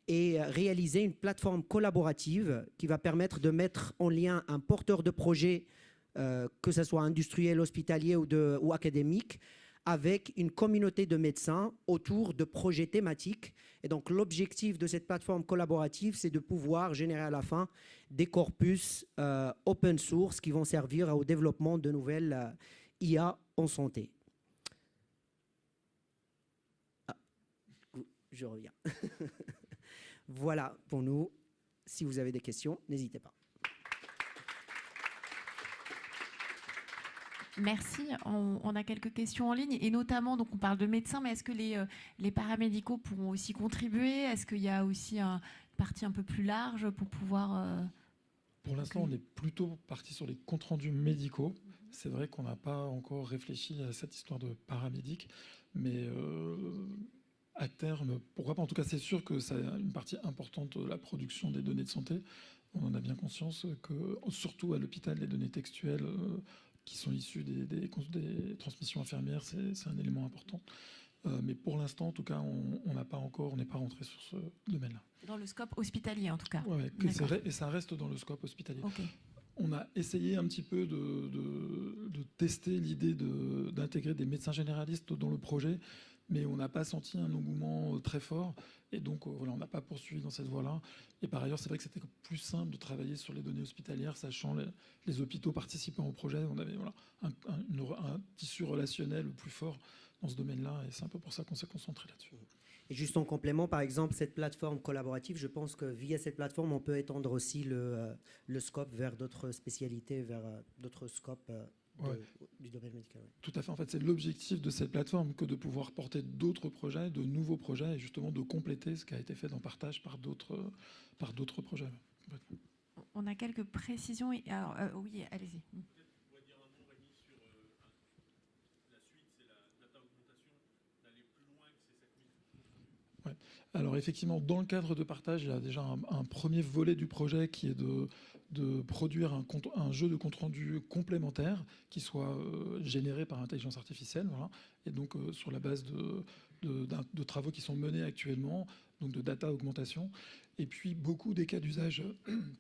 et réaliser une plateforme collaborative qui va permettre de mettre en lien un porteur de projet, que ce soit industriel, hospitalier ou académique, avec une communauté de médecins autour de projets thématiques. Et donc l'objectif de cette plateforme collaborative, c'est de pouvoir générer à la fin des corpus open source qui vont servir au développement de nouvelles IA en santé. Ah, je reviens. Voilà pour nous. Si vous avez des questions, n'hésitez pas. Merci. On a quelques questions en ligne et notamment, donc on parle de médecins, mais est-ce que les paramédicaux pourront aussi contribuer? Est-ce qu'il y a aussi une partie un peu plus large pour pouvoir... Pour l'instant, on est plutôt parti sur les comptes rendus médicaux. C'est vrai qu'on n'a pas encore réfléchi à cette histoire de paramédic, mais à terme, pourquoi pas? En tout cas, c'est sûr que c'est une partie importante de la production des données de santé. On en a bien conscience que, surtout à l'hôpital, les données textuelles qui sont issues des transmissions infirmières, c'est un élément important. Mais pour l'instant, en tout cas, on n'est pas rentré sur ce domaine-là. Dans le scope hospitalier, en tout cas. Ouais, et ça reste dans le scope hospitalier. Okay. On a essayé un petit peu de tester l'idée d'intégrer des médecins généralistes dans le projet, mais on n'a pas senti un engouement très fort. Et donc, voilà, on n'a pas poursuivi dans cette voie-là. Et par ailleurs, c'est vrai que c'était plus simple de travailler sur les données hospitalières, sachant les hôpitaux participant au projet. On avait voilà, un tissu relationnel plus fort dans ce domaine-là. Et c'est un peu pour ça qu'on s'est concentré là-dessus. Et juste en complément, par exemple, cette plateforme collaborative, je pense que via cette plateforme, on peut étendre aussi le scope vers d'autres spécialités, vers d'autres scopes du domaine médical. Ouais. Tout à fait. En fait, c'est l'objectif de cette plateforme que de pouvoir porter d'autres projets, de nouveaux projets, et justement de compléter ce qui a été fait dans Partage par d'autres projets. On a quelques précisions. Alors, oui, allez-y. Alors effectivement, dans le cadre de Partage, il y a déjà un premier volet du projet qui est de produire un jeu de compte-rendu complémentaire qui soit généré par intelligence artificielle, voilà, et donc sur la base de travaux qui sont menés actuellement, donc de data augmentation. Et puis beaucoup des cas d'usage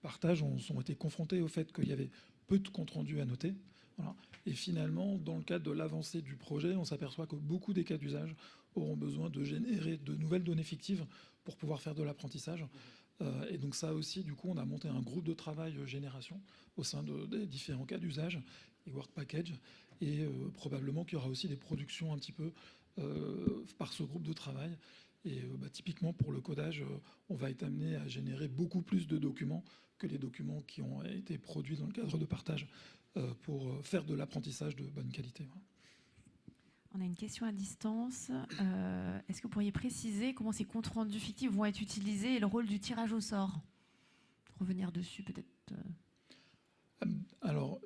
Partage ont été confrontés au fait qu'il y avait peu de compte-rendus à noter. Voilà. Et finalement, dans le cadre de l'avancée du projet, on s'aperçoit que beaucoup des cas d'usage auront besoin de générer de nouvelles données fictives pour pouvoir faire de l'apprentissage. Et donc ça aussi, du coup, on a monté un groupe de travail génération au sein des différents cas d'usage et work package. Et probablement qu'il y aura aussi des productions un petit peu par ce groupe de travail. Et typiquement pour le codage, on va être amené à générer beaucoup plus de documents que les documents qui ont été produits dans le cadre de Partage pour faire de l'apprentissage de bonne qualité. Voilà. On a une question à distance. Est-ce que vous pourriez préciser comment ces comptes rendus fictifs vont être utilisés et le rôle du tirage au sort? Revenir dessus peut-être. Alors,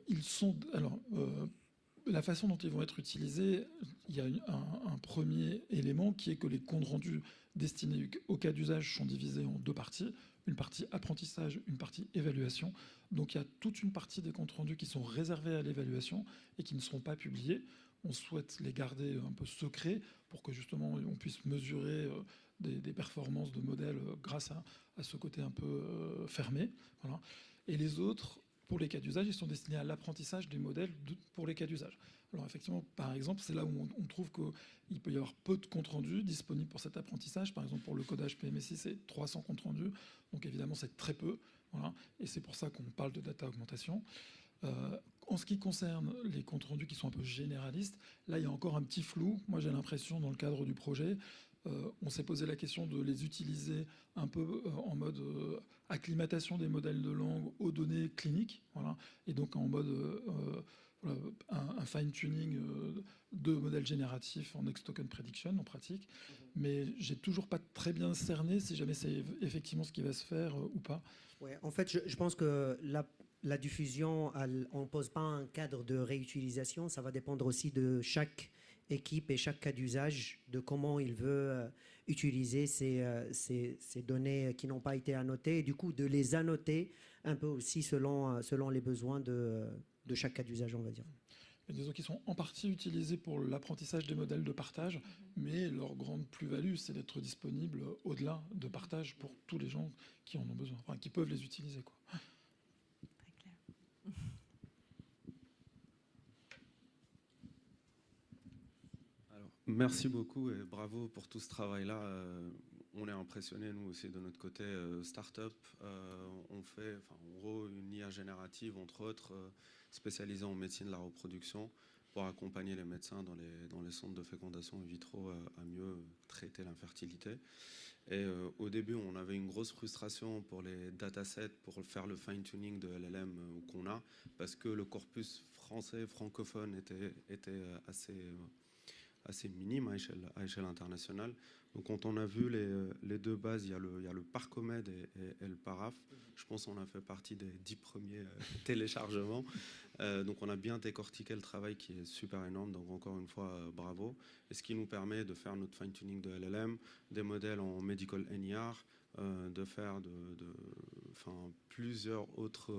la façon dont ils vont être utilisés, il y a un premier élément qui est que les comptes rendus destinés au cas d'usage sont divisés en deux parties. Une partie apprentissage, une partie évaluation. Donc il y a toute une partie des comptes rendus qui sont réservés à l'évaluation et qui ne seront pas publiés. On souhaite les garder un peu secrets pour que justement on puisse mesurer des performances de modèles grâce à ce côté un peu fermé. Voilà. Et les autres, pour les cas d'usage, ils sont destinés à l'apprentissage des modèles pour les cas d'usage. Alors effectivement, par exemple, c'est là où on trouve qu'il peut y avoir peu de comptes rendus disponibles pour cet apprentissage. Par exemple, pour le codage PMSI, c'est 300 comptes rendus. Donc évidemment, c'est très peu. Voilà. Et c'est pour ça qu'on parle de data augmentation. En ce qui concerne les comptes rendus qui sont un peu généralistes, là, il y a encore un petit flou. Moi, j'ai l'impression, dans le cadre du projet, on s'est posé la question de les utiliser un peu en mode acclimatation des modèles de langue aux données cliniques. Voilà. Et donc en mode un fine-tuning de modèles génératifs en next token prediction en pratique. Mais j'ai toujours pas très bien cerné si jamais c'est effectivement ce qui va se faire ou pas. Ouais, en fait, je pense que la diffusion, on ne pose pas un cadre de réutilisation. Ça va dépendre aussi de chaque équipe et chaque cas d'usage, de comment il veut utiliser ces données qui n'ont pas été annotées, et du coup de les annoter un peu aussi selon les besoins de chaque cas d'usage, on va dire. et disons qu'ils sont en partie utilisés pour l'apprentissage des modèles de partage, mais leur grande plus-value, c'est d'être disponible au-delà de partage pour tous les gens qui en ont besoin, enfin, qui peuvent les utiliser, quoi. Très clair. Alors, merci beaucoup et bravo pour tout ce travail-là. On est impressionnés, nous aussi, de notre côté start-up. On fait, en gros, une IA générative, entre autres, spécialisée en médecine de la reproduction, pour accompagner les médecins dans les centres de fécondation in vitro à mieux traiter l'infertilité. Et au début, on avait une grosse frustration pour les datasets, pour faire le fine-tuning de LLM qu'on a, parce que le corpus français francophone était assez minime à échelle internationale. Donc quand on a vu les deux bases, il y a le Parcomed et le Paraf. Je pense qu'on a fait partie des 10 premiers téléchargements. Donc on a bien décortiqué le travail qui est super énorme. Donc encore une fois, bravo. Et ce qui nous permet de faire notre fine-tuning de LLM, des modèles en medical NIR, de faire plusieurs autres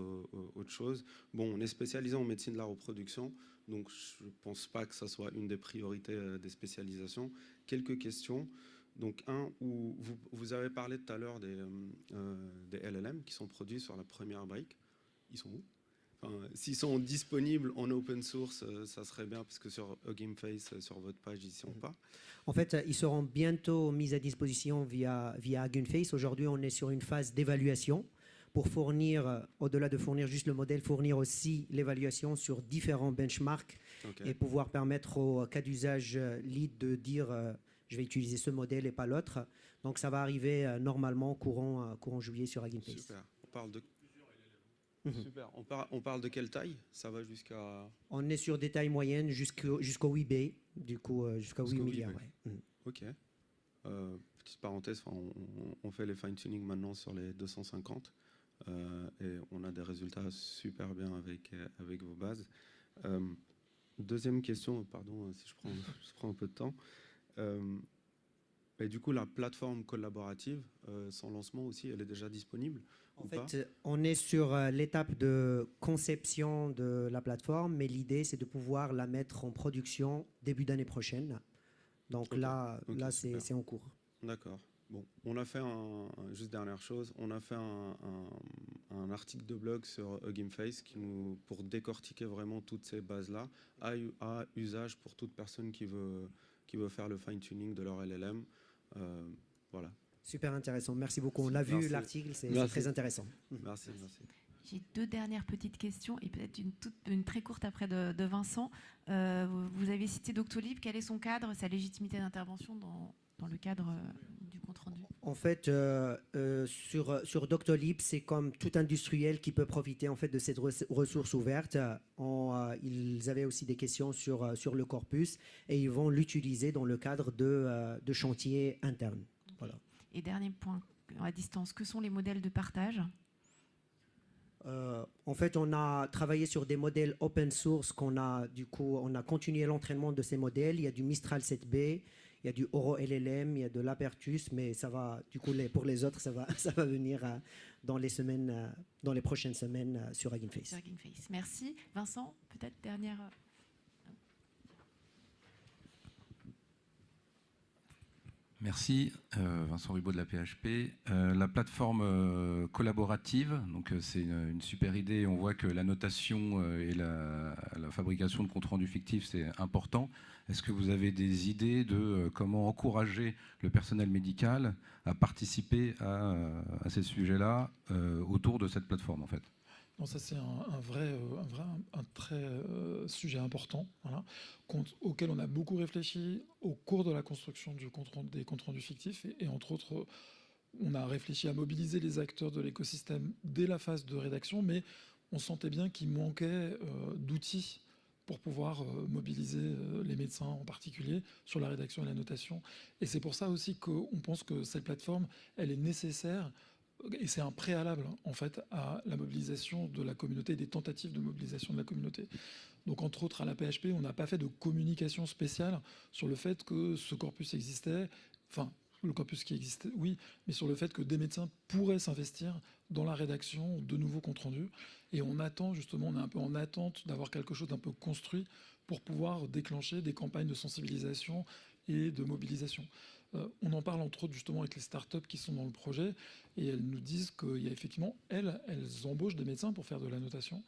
choses. Bon, on est spécialisé en médecine de la reproduction, donc je ne pense pas que ça soit une des priorités des spécialisations. Quelques questions. Donc où vous avez parlé tout à l'heure des LLM qui sont produits sur la première brique. Ils sont où? S'ils sont disponibles en open source, ça serait bien, parce que sur Hugging Face, sur votre page, ils ne sont pas. En fait, ils seront bientôt mis à disposition via Hugging Face. Aujourd'hui, on est sur une phase d'évaluation pour fournir, au-delà de fournir juste le modèle, fournir aussi l'évaluation sur différents benchmarks et pouvoir permettre au cas d'usage lead de dire je vais utiliser ce modèle et pas l'autre. Donc ça va arriver normalement courant juillet sur Hugging Face. Super. Super. On parle de quelle taille? Ça va jusqu'à... On est sur des tailles moyennes jusqu'au 8B, du coup jusqu'à 8 milliards. Ouais. Ok. Petite parenthèse, on fait les fine-tuning maintenant sur les 250 et on a des résultats super bien avec vos bases. Deuxième question, pardon si je prends un peu de temps. Et du coup, la plateforme collaborative, son lancement aussi, elle est déjà disponible? En fait, on est sur l'étape de conception de la plateforme, mais l'idée, c'est de pouvoir la mettre en production début d'année prochaine. Donc là, c'est en cours. D'accord. Bon, on a fait juste dernière chose, on a fait un article de blog sur Hugging Face pour décortiquer vraiment toutes ces bases-là, à usage pour toute personne qui veut faire le fine-tuning de leur LLM. Voilà. Super intéressant, merci beaucoup. On l'a vu, l'article, c'est très intéressant. Merci. J'ai deux dernières petites questions et peut-être une très courte après de Vincent. Vous avez cité Doctolib, quel est son cadre, sa légitimité d'intervention dans le cadre du compte-rendu? En fait, sur Doctolib, c'est comme tout industriel qui peut profiter en fait de cette ressource ouverte. Ils avaient aussi des questions sur le corpus et ils vont l'utiliser dans le cadre de chantiers internes. Voilà. Et dernier point, à distance, que sont les modèles de partage? En fait, on a travaillé sur des modèles open source on a continué l'entraînement de ces modèles. Il y a du Mistral 7B, il y a du Oro LLM, il y a de l'Apertus, mais ça va, du coup, pour les autres, ça va venir dans les prochaines semaines sur Hugging Face. Sur Hugging Face. Merci. Vincent, peut-être dernière... Merci, Vincent Rubaud de la PHP. La plateforme collaborative, donc c'est une super idée. On voit que la notation et la fabrication de comptes rendus fictifs, c'est important. Est-ce que vous avez des idées de comment encourager le personnel médical à participer à ces sujets-là autour de cette plateforme, en fait? Non, ça c'est un très sujet important, voilà, auquel on a beaucoup réfléchi au cours de la construction des comptes rendus fictifs et entre autres, on a réfléchi à mobiliser les acteurs de l'écosystème dès la phase de rédaction, mais on sentait bien qu'il manquait d'outils pour pouvoir mobiliser les médecins en particulier sur la rédaction et la notation. Et c'est pour ça aussi qu'on pense que cette plateforme, elle est nécessaire. Et c'est un préalable, en fait, à la mobilisation de la communauté, des tentatives de mobilisation de la communauté. Donc, entre autres, à la PHP, on n'a pas fait de communication spéciale sur le fait que ce corpus existait. Enfin, le corpus qui existait, oui, mais sur le fait que des médecins pourraient s'investir dans la rédaction de nouveaux comptes rendus. Et on attend justement, on est un peu en attente d'avoir quelque chose d'un peu construit pour pouvoir déclencher des campagnes de sensibilisation et de mobilisation. On en parle entre autres justement avec les startups qui sont dans le projet, et elles nous disent qu'il y a effectivement, elles embauchent des médecins pour faire de l'annotation,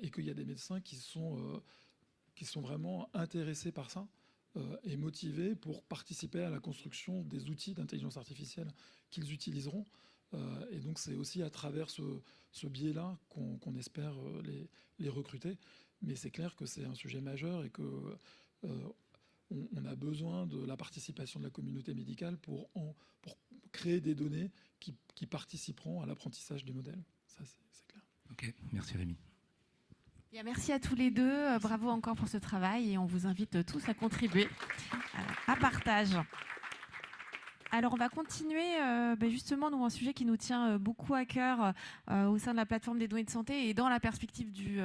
et qu'il y a des médecins qui sont vraiment intéressés par ça et motivés pour participer à la construction des outils d'intelligence artificielle qu'ils utiliseront. Et donc c'est aussi à travers ce biais-là qu'on espère les recruter. Mais c'est clair que c'est un sujet majeur et que on a besoin de la participation de la communauté médicale pour créer des données qui participeront à l'apprentissage des modèles. Ça, c'est clair. Ok, merci Rémi. Bien, merci à tous les deux. Bravo encore pour ce travail et on vous invite tous à contribuer à partage. Alors, on va continuer justement, nous, un sujet qui nous tient beaucoup à cœur au sein de la plateforme des données de santé et dans la perspective du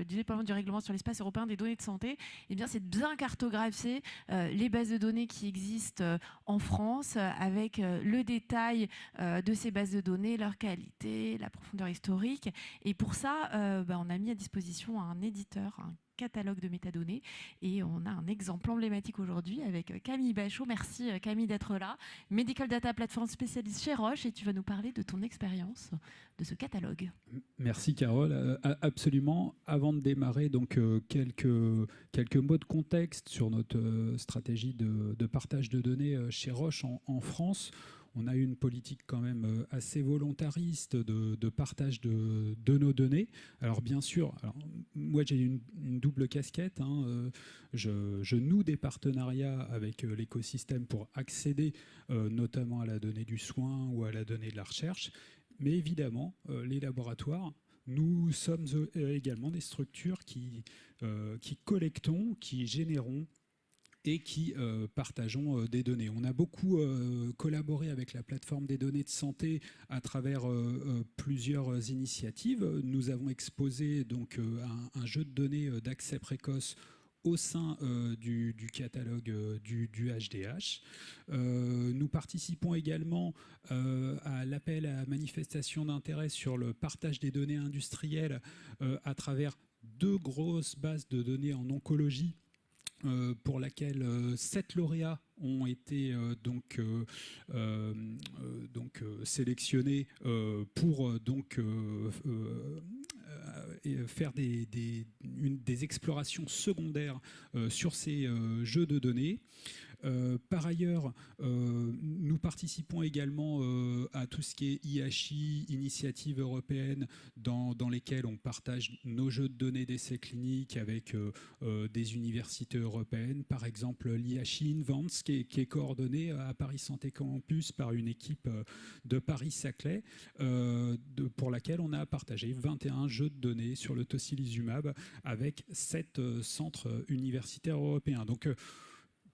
déploiement du règlement sur l'espace européen des données de santé. Eh bien, c'est de bien cartographier les bases de données qui existent en France avec le détail de ces bases de données, leur qualité, la profondeur historique. Et pour ça, on a mis à disposition un éditeur, un catalogue de métadonnées et on a un exemple emblématique aujourd'hui avec Camille Bachot. Merci Camille d'être là, Medical Data Platform spécialiste chez Roche, et tu vas nous parler de ton expérience de ce catalogue. Merci Carole, absolument. Avant de démarrer, donc quelques mots de contexte sur notre stratégie de partage de données chez Roche en France. On a eu une politique quand même assez volontariste de partage de nos données. Alors bien sûr, moi j'ai une double casquette. Je noue des partenariats avec l'écosystème pour accéder notamment à la donnée du soin ou à la donnée de la recherche. Mais évidemment, les laboratoires, nous sommes également des structures qui collectons, qui générons et qui partageons des données. On a beaucoup collaboré avec la plateforme des données de santé à travers plusieurs initiatives. Nous avons exposé donc un jeu de données d'accès précoce au sein du catalogue du HDH. Nous participons également à l'appel à manifestation d'intérêt sur le partage des données industrielles à travers 2 grosses bases de données en oncologie, pour laquelle 7 lauréats ont été sélectionnés pour faire des explorations secondaires sur ces jeux de données. Par ailleurs, nous participons également à tout ce qui est IHI, initiative européenne, dans lesquelles on partage nos jeux de données d'essais cliniques avec des universités européennes. Par exemple, l'IHI Invents, qui est coordonné à Paris Santé Campus par une équipe de Paris-Saclay, pour laquelle on a partagé 21 jeux de données sur le tocilizumab avec 7 centres universitaires européens. Donc,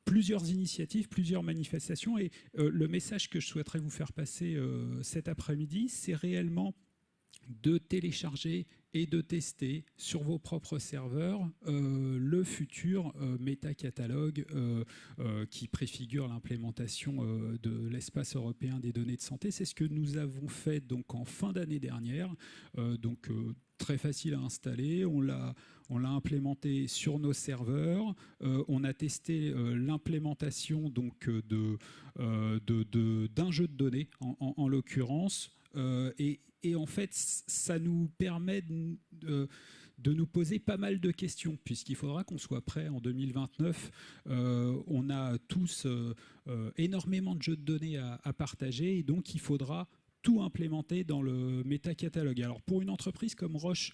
plusieurs initiatives, plusieurs manifestations, et le message que je souhaiterais vous faire passer cet après-midi, c'est réellement de télécharger et de tester sur vos propres serveurs le futur métacatalogue qui préfigure l'implémentation de l'espace européen des données de santé. C'est ce que nous avons fait donc en fin d'année dernière, très facile à installer. On l'a implémenté sur nos serveurs. On a testé l'implémentation donc d'un jeu de données en l'occurrence, et en fait ça nous permet de nous poser pas mal de questions, puisqu'il faudra qu'on soit prêt en 2029. On a tous énormément de jeux de données à partager, et donc il faudra tout implémenté dans le métacatalogue. Alors pour une entreprise comme Roche,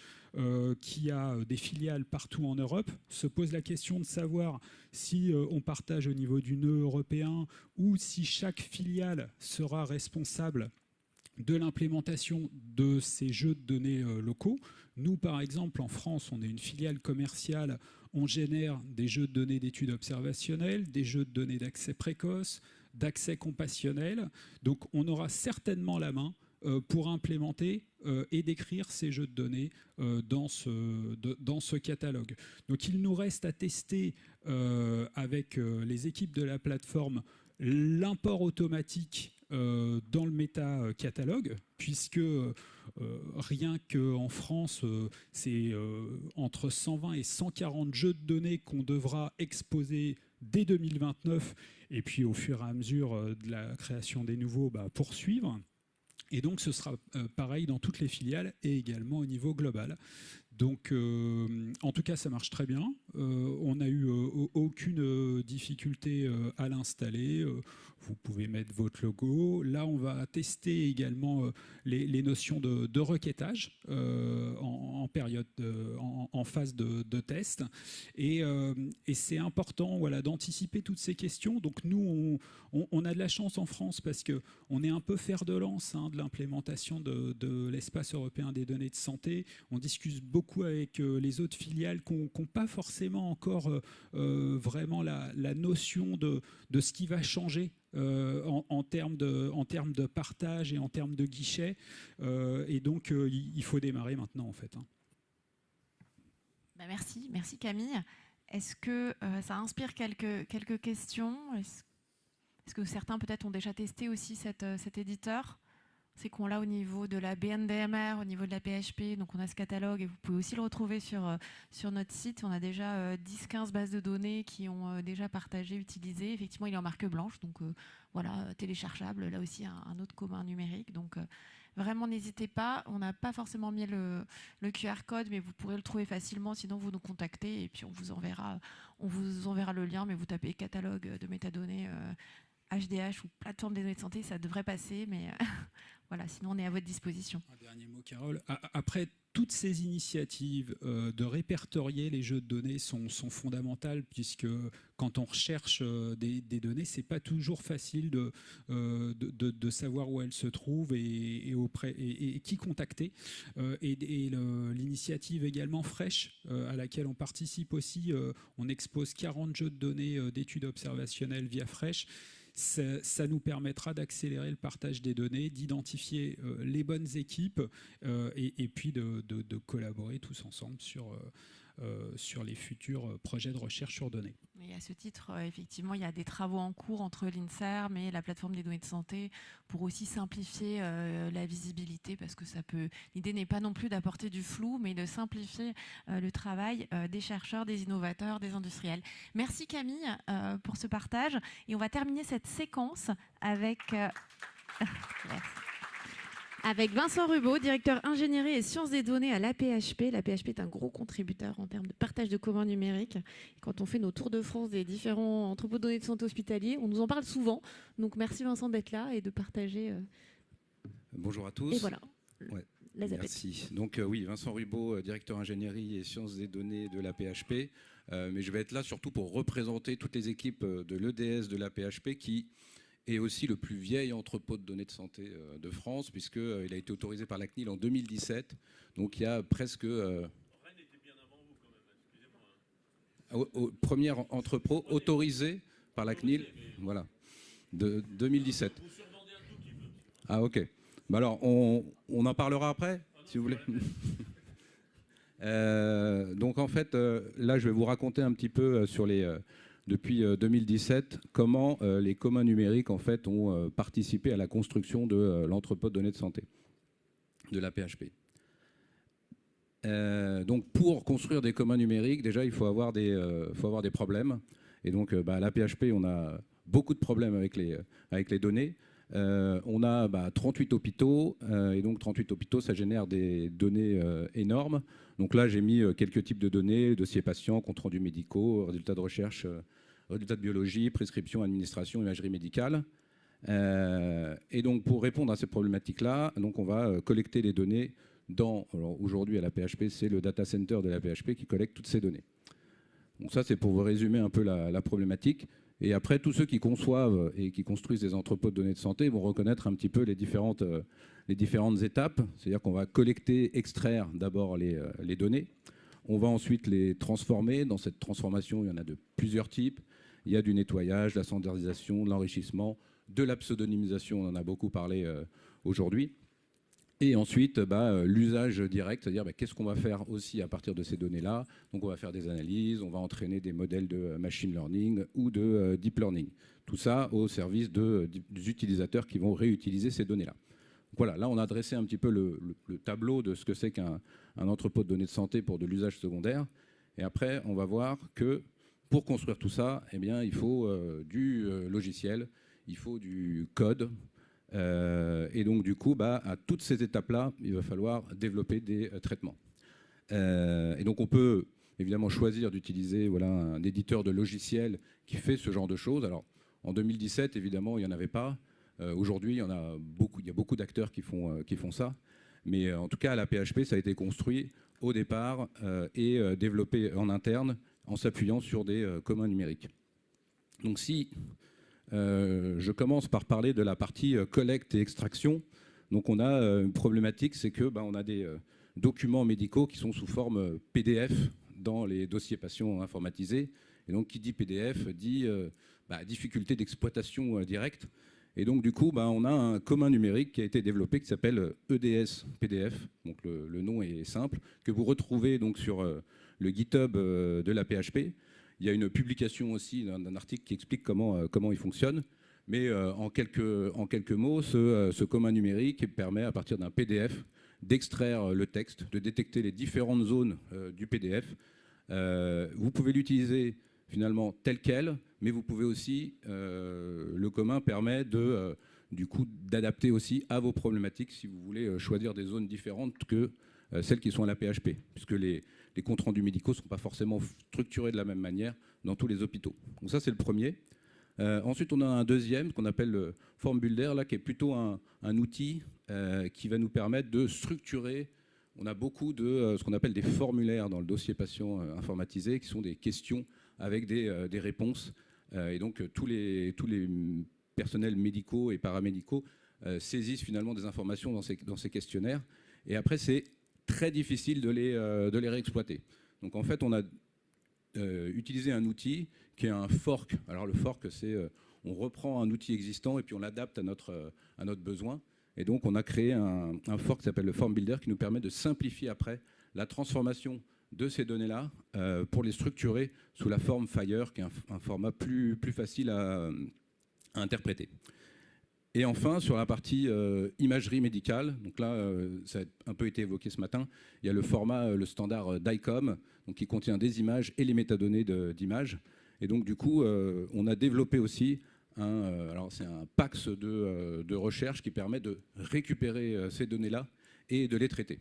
qui a des filiales partout en Europe, se pose la question de savoir si on partage au niveau du nœud européen ou si chaque filiale sera responsable de l'implémentation de ces jeux de données locaux. Nous, par exemple, en France, on est une filiale commerciale, on génère des jeux de données d'études observationnelles, des jeux de données d'accès précoce, d'accès compassionnel. Donc on aura certainement la main pour implémenter et décrire ces jeux de données dans ce catalogue. Donc il nous reste à tester avec les équipes de la plateforme l'import automatique dans le méta-catalogue, puisque rien qu'en France, c'est entre 120 et 140 jeux de données qu'on devra exposer dès 2029, et puis au fur et à mesure de la création des nouveaux, poursuivre. Et donc ce sera pareil dans toutes les filiales et également au niveau global. Donc en tout cas ça marche très bien. On n'a eu aucune difficulté à l'installer. Vous pouvez mettre votre logo. Là on va tester également les notions de requêtage en période en phase de test. Et c'est important, voilà, d'anticiper toutes ces questions. Donc nous on a de la chance en France parce qu'on est un peu fer de lance de l'implémentation de l'espace européen des données de santé. On discute beaucoup avec les autres filiales qui n'ont pas forcément encore vraiment la notion de ce qui va changer en termes de partage et en termes de guichet. Et donc, il faut démarrer maintenant, en fait. Merci Camille. Est-ce que ça inspire quelques questions? Est-ce que certains peut-être ont déjà testé aussi cet éditeur? C'est qu'on l'a au niveau de la BNDMR, au niveau de la PHP, donc on a ce catalogue et vous pouvez aussi le retrouver sur notre site. On a déjà 10-15 bases de données qui ont déjà partagé, utilisé. Effectivement, il est en marque blanche, donc voilà, téléchargeable. Là aussi, un autre commun numérique. Donc vraiment, n'hésitez pas. On n'a pas forcément mis le QR code, mais vous pourrez le trouver facilement. Sinon, vous nous contactez et puis on vous enverra le lien. Mais vous tapez catalogue de métadonnées HDH ou plateforme des données de santé, ça devrait passer, mais voilà, sinon on est à votre disposition. Un dernier mot, Carole. Après, toutes ces initiatives de répertorier les jeux de données sont fondamentales, puisque quand on recherche des données, c'est pas toujours facile de savoir où elles se trouvent et qui contacter. Et l'initiative également Fresh, à laquelle on participe aussi, on expose 40 jeux de données d'études observationnelles via Fresh. Ça nous permettra d'accélérer le partage des données, d'identifier les bonnes équipes et puis de collaborer tous ensemble sur les futurs projets de recherche sur données. Et à ce titre, effectivement, il y a des travaux en cours entre l'INSERM et la plateforme des données de santé pour aussi simplifier la visibilité, parce que l'idée n'est pas non plus d'apporter du flou, mais de simplifier le travail des chercheurs, des innovateurs, des industriels. Merci Camille pour ce partage. Et on va terminer cette séquence avec... Avec Vincent Rubaud, directeur ingénierie et sciences des données à l'APHP. L'APHP est un gros contributeur en termes de partage de communs numériques. Quand on fait nos tours de France des différents entrepôts de données de santé hospitaliers, on nous en parle souvent. Donc merci Vincent d'être là et de partager. Bonjour à tous. Et voilà. Ouais. Merci. Donc oui, Vincent Rubaud, directeur ingénierie et sciences des données de l'APHP. Mais je vais être là surtout pour représenter toutes les équipes de l'EDS de l'APHP qui est aussi le plus vieil entrepôt de données de santé de France, puisqu'il a été autorisé par la CNIL en 2017. Donc il y a presque... Rennes était bien avant vous quand même, excusez-moi. Premier entrepôt autorisé par la CNIL, voilà, de 2017. Vous survendez un tout petit peu. Ah ok. Bah alors on en parlera après, si vous voulez. Donc en fait, là je vais vous raconter un petit peu sur depuis 2017, comment les communs numériques en fait, ont participé à la construction de l'entrepôt de données de santé de l'APHP. Donc pour construire des communs numériques, déjà il faut avoir des problèmes. Et donc à l'APHP, on a beaucoup de problèmes avec les données. On a 38 hôpitaux, et donc 38 hôpitaux, ça génère des données énormes. Donc là, j'ai mis quelques types de données, dossiers patients, comptes rendus médicaux, résultats de recherche, résultats de biologie, prescription, administration, imagerie médicale. Et donc pour répondre à ces problématiques-là, donc on va collecter les données alors aujourd'hui à la PHP, c'est le data center de la PHP qui collecte toutes ces données. Donc ça, c'est pour vous résumer un peu la problématique. Et après, tous ceux qui conçoivent et qui construisent des entrepôts de données de santé vont reconnaître un petit peu les différentes étapes. C'est-à-dire qu'on va collecter, extraire d'abord les données. On va ensuite les transformer. Dans cette transformation, il y en a de plusieurs types. Il y a du nettoyage, de la standardisation, de l'enrichissement, de la pseudonymisation, on en a beaucoup parlé aujourd'hui. Et ensuite, l'usage direct, c'est-à-dire qu'est-ce qu'on va faire aussi à partir de ces données-là. Donc on va faire des analyses, on va entraîner des modèles de machine learning ou de deep learning. Tout ça au service des utilisateurs qui vont réutiliser ces données-là. Voilà, là on a dressé un petit peu le tableau de ce que c'est qu'un entrepôt de données de santé pour de l'usage secondaire. Et après, on va voir que pour construire tout ça, eh bien, il faut du logiciel, il faut du code. Et donc, du coup, à toutes ces étapes-là, il va falloir développer des traitements. Et donc, on peut évidemment choisir d'utiliser un éditeur de logiciels qui fait ce genre de choses. Alors, en 2017, évidemment, il n'y en avait pas. Aujourd'hui, il y a beaucoup d'acteurs qui font ça. Mais en tout cas, à la PHP, ça a été construit au départ et développé en interne en s'appuyant sur des communs numériques. Donc si je commence par parler de la partie collecte et extraction, donc on a une problématique, c'est que on a des documents médicaux qui sont sous forme PDF dans les dossiers patients informatisés. Et donc qui dit PDF dit difficulté d'exploitation directe. Et donc du coup, on a un commun numérique qui a été développé qui s'appelle EDS PDF. Donc le nom est simple, que vous retrouvez donc sur le GitHub de la PHP. Il y a une publication aussi d'un article qui explique comment il fonctionne. Mais en quelques mots, ce commun numérique permet à partir d'un PDF d'extraire le texte, de détecter les différentes zones du PDF. Vous pouvez l'utiliser finalement tel quel, mais vous pouvez aussi, le commun permet du coup d'adapter aussi à vos problématiques si vous voulez choisir des zones différentes que celles qui sont à la PHP, puisque les comptes rendus médicaux ne sont pas forcément structurés de la même manière dans tous les hôpitaux. Donc ça, c'est le premier. Ensuite, on a un deuxième qu'on appelle le Form Builder, là, qui est plutôt un outil qui va nous permettre de structurer. On a beaucoup de ce qu'on appelle des formulaires dans le dossier patient informatisé, qui sont des questions avec des réponses. Et donc, tous les personnels médicaux et paramédicaux saisissent finalement des informations dans ces questionnaires. Et après, c'est très difficile de les réexploiter. Donc, en fait, on a utilisé un outil qui est un fork. Alors, le fork, c'est on reprend un outil existant et puis on l'adapte à notre besoin. Et donc, on a créé un fork qui s'appelle le Form Builder qui nous permet de simplifier après la transformation de ces données-là pour les structurer sous la forme FHIR, qui est un format plus facile à interpréter. Et enfin, sur la partie imagerie médicale, donc là, ça a un peu été évoqué ce matin, il y a le format, le standard DICOM, donc qui contient des images et les métadonnées d'images. Et donc, du coup, on a développé aussi c'est un PACS de recherche qui permet de récupérer ces données-là et de les traiter.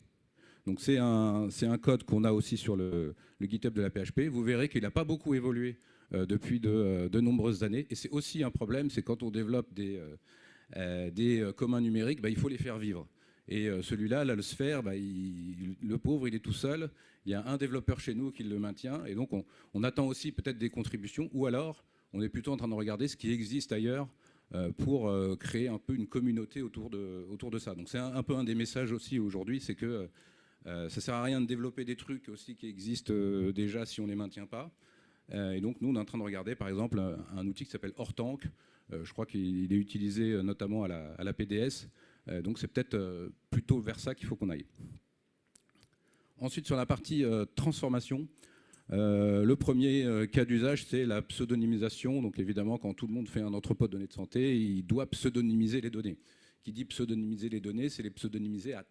Donc c'est un code qu'on a aussi sur le GitHub de la PHP. Vous verrez qu'il n'a pas beaucoup évolué depuis de nombreuses années. Et c'est aussi un problème, c'est quand on développe des communs numériques, il faut les faire vivre. Et celui-là, le Sphere, le pauvre, il est tout seul. Il y a un développeur chez nous qui le maintient. Et donc on attend aussi peut-être des contributions. Ou alors, on est plutôt en train de regarder ce qui existe ailleurs pour créer un peu une communauté autour de ça. Donc c'est un peu un des messages aussi aujourd'hui, c'est que ça ne sert à rien de développer des trucs aussi qui existent déjà si on ne les maintient pas. Et donc, nous, on est en train de regarder, par exemple, un outil qui s'appelle Hortank. Je crois qu'il est utilisé notamment à la PDS. Donc, c'est peut-être plutôt vers ça qu'il faut qu'on aille. Ensuite, sur la partie transformation, le premier cas d'usage, c'est la pseudonymisation. Donc, évidemment, quand tout le monde fait un entrepôt de données de santé, il doit pseudonymiser les données. Qui dit pseudonymiser les données, c'est les pseudonymiser à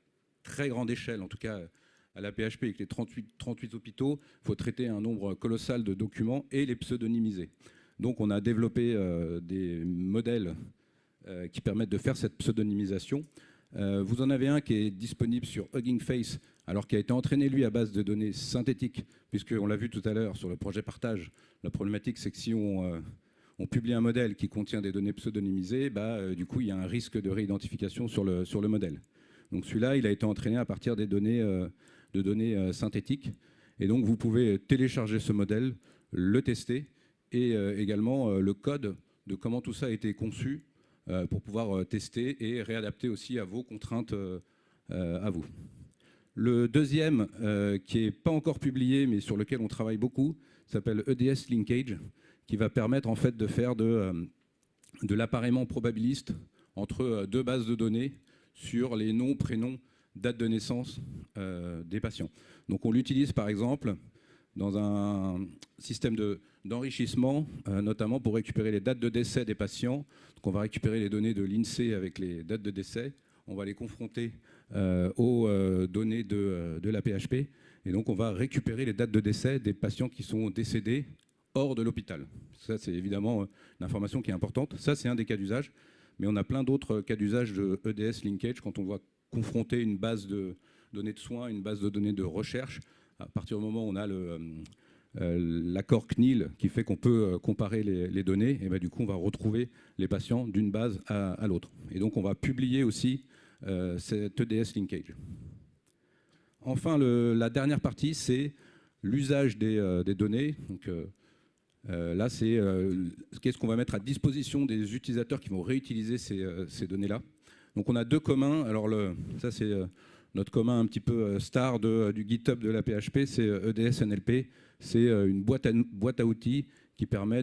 très grande échelle, en tout cas à la PHP avec les 38 hôpitaux, il faut traiter un nombre colossal de documents et les pseudonymiser. Donc on a développé des modèles qui permettent de faire cette pseudonymisation. Vous en avez un qui est disponible sur Hugging Face, alors qui a été entraîné lui à base de données synthétiques, puisqu'on l'a vu tout à l'heure sur le projet partage. La problématique, c'est que si on publie un modèle qui contient des données pseudonymisées, du coup il y a un risque de réidentification sur le modèle. Donc celui-là, il a été entraîné à partir des données, de données synthétiques. Et donc vous pouvez télécharger ce modèle, le tester, et également le code de comment tout ça a été conçu pour pouvoir tester et réadapter aussi à vos contraintes à vous. Le deuxième, qui n'est pas encore publié, mais sur lequel on travaille beaucoup, s'appelle EDS Linkage, qui va permettre en fait de faire de l'appareillement probabiliste entre deux bases de données sur les noms, prénoms date de naissance des patients. Donc on l'utilise par exemple dans un système d'enrichissement, notamment pour récupérer les dates de décès des patients. Donc on va récupérer les données de l'INSEE avec les dates de décès, on va les confronter aux données de la PHP, et donc on va récupérer les dates de décès des patients qui sont décédés hors de l'hôpital. Ça, c'est évidemment une information qui est importante. Ça, c'est un des cas d'usage, mais on a plein d'autres cas d'usage de EDS linkage quand on va confronter une base de données de soins, une base de données de recherche. À partir du moment où on a l'accord CNIL qui fait qu'on peut comparer les données, et bien du coup, on va retrouver les patients d'une base à l'autre. Et donc, on va publier aussi cet EDS linkage. Enfin, la dernière partie, c'est l'usage des données. Donc, là, c'est qu'est-ce qu'on va mettre à disposition des utilisateurs qui vont réutiliser ces données-là. Donc, on a deux communs. Alors, ça, c'est notre commun un petit peu star du GitHub de la PHP, c'est EDS NLP. C'est une boîte à outils qui permet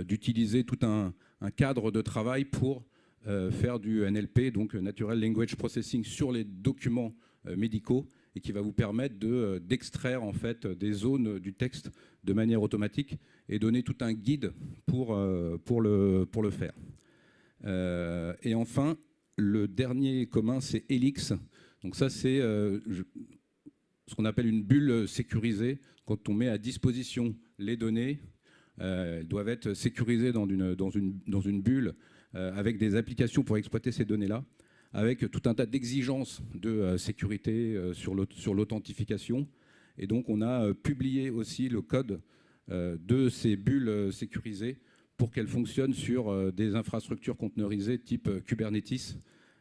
d'utiliser tout un cadre de travail pour faire du NLP, donc Natural Language Processing, sur les documents médicaux, et qui va vous permettre d'extraire en fait des zones du texte de manière automatique et donner tout un guide pour le faire. Et enfin, le dernier commun, c'est Helix. Donc ça, c'est ce qu'on appelle une bulle sécurisée. Quand on met à disposition les données, elles doivent être sécurisées dans une bulle avec des applications pour exploiter ces données-là, avec tout un tas d'exigences de sécurité sur l'authentification. Et donc, on a publié aussi le code de ces bulles sécurisées pour qu'elles fonctionnent sur des infrastructures conteneurisées type Kubernetes.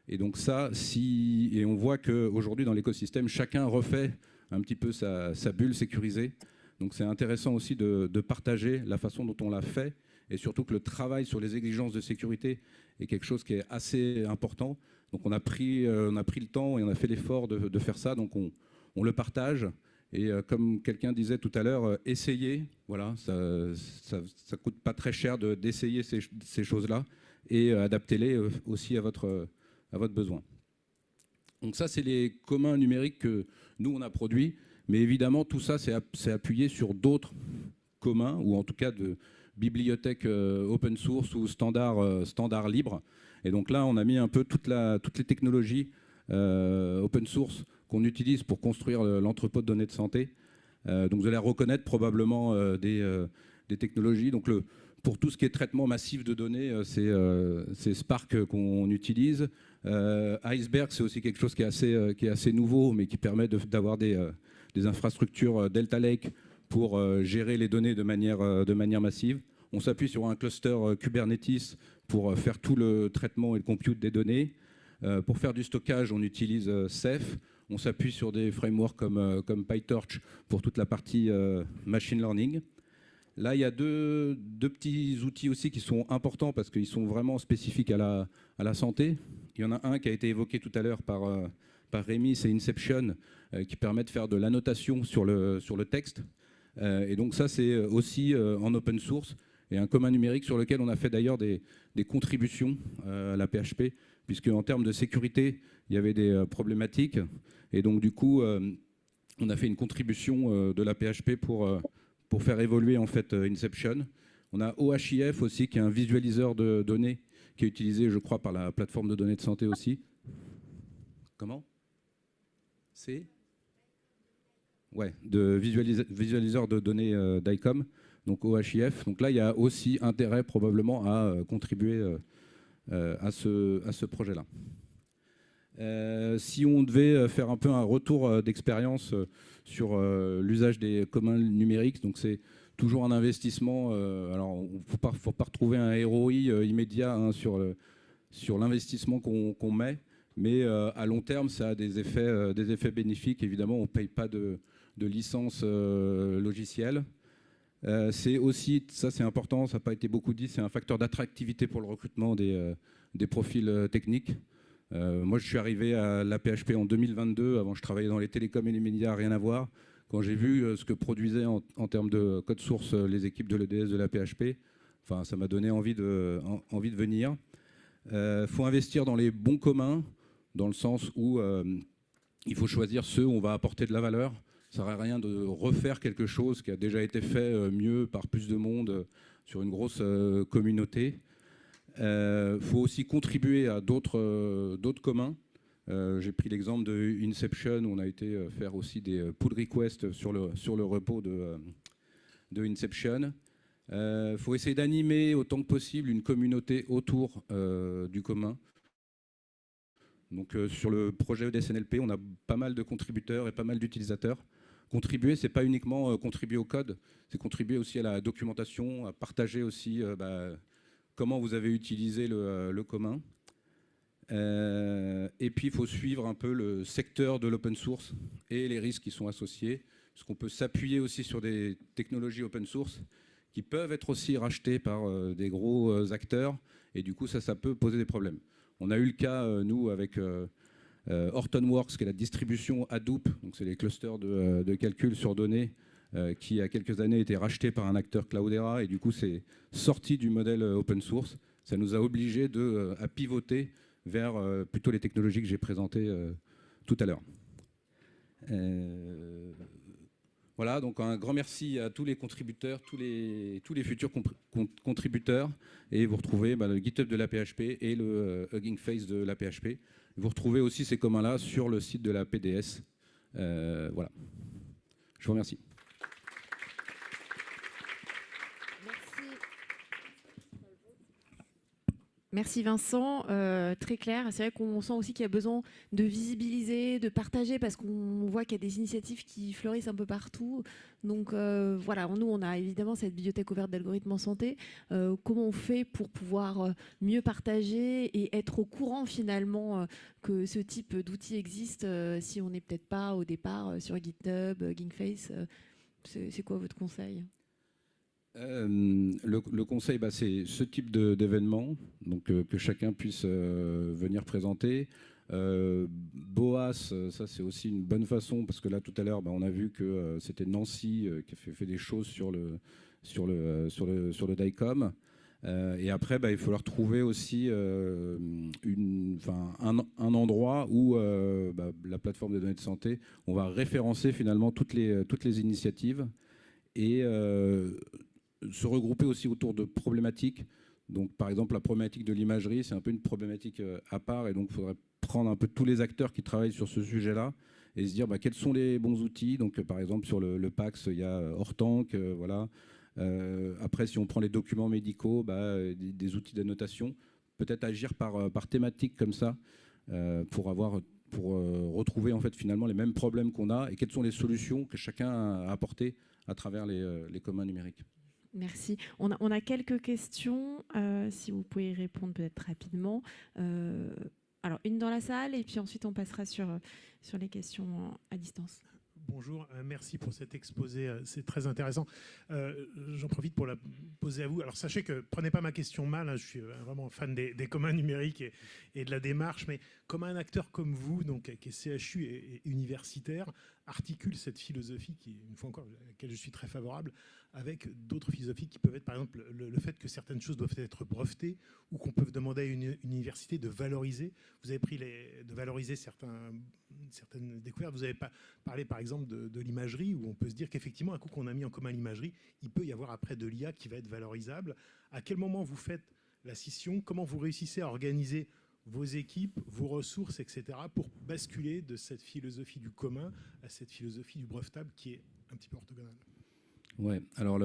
Et donc ça, et on voit qu'aujourd'hui, dans l'écosystème, chacun refait un petit peu sa bulle sécurisée. Donc c'est intéressant aussi de partager la façon dont on l'a fait, et surtout que le travail sur les exigences de sécurité est quelque chose qui est assez important. Donc on a pris le temps et on a fait l'effort de faire ça, donc on le partage. Et comme quelqu'un disait tout à l'heure, essayez, voilà, ça coûte pas très cher d'essayer ces choses-là, et adaptez-les aussi à votre besoin. Donc ça, c'est les communs numériques que nous, on a produits. Mais évidemment, tout ça, c'est appuyé sur d'autres communs, ou en tout cas de bibliothèques open source ou standard libre. Et donc là, on a mis un peu toutes les technologies open source qu'on utilise pour construire l'entrepôt de données de santé. Donc vous allez reconnaître probablement des technologies. Donc pour tout ce qui est traitement massif de données, c'est Spark qu'on utilise. Iceberg, c'est aussi quelque chose qui est assez nouveau, mais qui permet d'avoir des infrastructures Delta Lake pour gérer les données de manière massive. On s'appuie sur un cluster Kubernetes pour faire tout le traitement et le compute des données. Pour faire du stockage, on utilise Ceph. On s'appuie sur des frameworks comme PyTorch pour toute la partie machine learning. Là, il y a deux petits outils aussi qui sont importants parce qu'ils sont vraiment spécifiques à la santé. Il y en a un qui a été évoqué tout à l'heure par Rémi, c'est Inception, qui permet de faire de l'annotation sur le texte. Et donc ça, c'est aussi en open source, et un commun numérique sur lequel on a fait d'ailleurs des contributions à la PHP, puisque en termes de sécurité, il y avait des problématiques. Et donc du coup, on a fait une contribution de la PHP pour faire évoluer en fait Inception. On a OHIF aussi, qui est un visualiseur de données, qui est utilisé, je crois, par la plateforme de données de santé aussi. Comment ? C'est de visualiseur de données d'ICOM, donc OHIF. Donc là, il y a aussi intérêt probablement à contribuer à ce projet-là. Si on devait faire un peu un retour d'expérience sur l'usage des communs numériques, donc c'est toujours un investissement. Alors, il ne faut pas retrouver un ROI immédiat sur l'investissement qu'on met. Mais à long terme, ça a des effets bénéfiques. Évidemment, on ne paye pas de licence logicielle. C'est aussi, ça c'est important, ça n'a pas été beaucoup dit, c'est un facteur d'attractivité pour le recrutement des profils techniques. Moi, je suis arrivé à la PHP en 2022. Avant, je travaillais dans les télécoms et les médias, rien à voir. Quand j'ai vu ce que produisaient en termes de code source les équipes de l'EDS de la PHP, enfin, ça m'a donné envie de venir. Faut investir dans les bons communs. dans le sens où il faut choisir ceux où on va apporter de la valeur. Ça ne sert à rien de refaire quelque chose qui a déjà été fait mieux par plus de monde sur une grosse communauté. Il faut aussi contribuer à d'autres communs. J'ai pris l'exemple de Inception, où on a été faire aussi des pull requests sur le repo de Inception. Il faut essayer d'animer autant que possible une communauté autour du commun. Donc sur le projet EDSNLP, on a pas mal de contributeurs et pas mal d'utilisateurs. Contribuer, ce n'est pas uniquement contribuer au code, c'est contribuer aussi à la documentation, à partager aussi comment vous avez utilisé le commun. Et puis, il faut suivre un peu le secteur de l'open source et les risques qui sont associés, parce qu'on peut s'appuyer aussi sur des technologies open source qui peuvent être aussi rachetées par des gros acteurs, et du coup, ça peut poser des problèmes. On a eu le cas, nous, avec Hortonworks, qui est la distribution Hadoop, donc c'est les clusters de calcul sur données, qui, il y a quelques années, était racheté par un acteur Cloudera, et du coup, c'est sorti du modèle open source. Ça nous a obligés à pivoter vers plutôt les technologies que j'ai présentées tout à l'heure. Voilà, donc un grand merci à tous les contributeurs, tous les futurs contributeurs. Et vous retrouvez le GitHub de la PHP et le Hugging Face de la PHP. Vous retrouvez aussi ces communs-là sur le site de la PDS. Voilà. Je vous remercie. Merci Vincent, très clair. C'est vrai qu'on sent aussi qu'il y a besoin de visibiliser, de partager, parce qu'on voit qu'il y a des initiatives qui fleurissent un peu partout. Donc voilà, nous on a évidemment cette bibliothèque ouverte d'algorithmes en santé. Comment on fait pour pouvoir mieux partager et être au courant finalement que ce type d'outil existe si on n'est peut-être pas au départ sur GitHub, Gingface. C'est quoi votre conseil ? Le conseil, c'est ce type d'événement, donc que chacun puisse venir présenter. BOAS, ça c'est aussi une bonne façon, parce que là tout à l'heure, on a vu que c'était Nancy qui a fait des choses sur le DICOM. Et après, il faut leur trouver aussi un endroit où la plateforme des données de santé, on va référencer finalement toutes les initiatives et se regrouper aussi autour de problématiques. Donc, par exemple, la problématique de l'imagerie, c'est un peu une problématique à part, et donc il faudrait prendre un peu tous les acteurs qui travaillent sur ce sujet-là et se dire quels sont les bons outils. Donc, par exemple, sur le PAX, il y a Hortank, voilà. Après, si on prend les documents médicaux, des outils d'annotation, peut-être agir par thématique comme ça, pour retrouver en fait finalement les mêmes problèmes qu'on a, et quelles sont les solutions que chacun a apportées à travers les communs numériques. Merci. On a quelques questions, si vous pouvez y répondre peut-être rapidement. Alors, une dans la salle, et puis ensuite on passera sur les questions à distance. Bonjour, merci pour cet exposé, c'est très intéressant. J'en profite pour la poser à vous. Alors sachez que, prenez pas ma question mal, je suis vraiment fan des communs numériques et de la démarche, mais comme un acteur comme vous, donc, qui est CHU et universitaire, articule cette philosophie, qui, une fois encore, à laquelle je suis très favorable, avec d'autres philosophies qui peuvent être, par exemple, le fait que certaines choses doivent être brevetées, ou qu'on peut demander à une université de valoriser. Vous avez de valoriser certaines découvertes. Vous avez parlé, par exemple, de l'imagerie, où on peut se dire qu'effectivement, un coup qu'on a mis en commun l'imagerie, il peut y avoir après de l'IA qui va être valorisable. À quel moment vous faites la scission? Comment vous réussissez à organiser vos équipes, vos ressources, etc., pour basculer de cette philosophie du commun à cette philosophie du brevetable qui est un petit peu orthogonale? Ouais, alors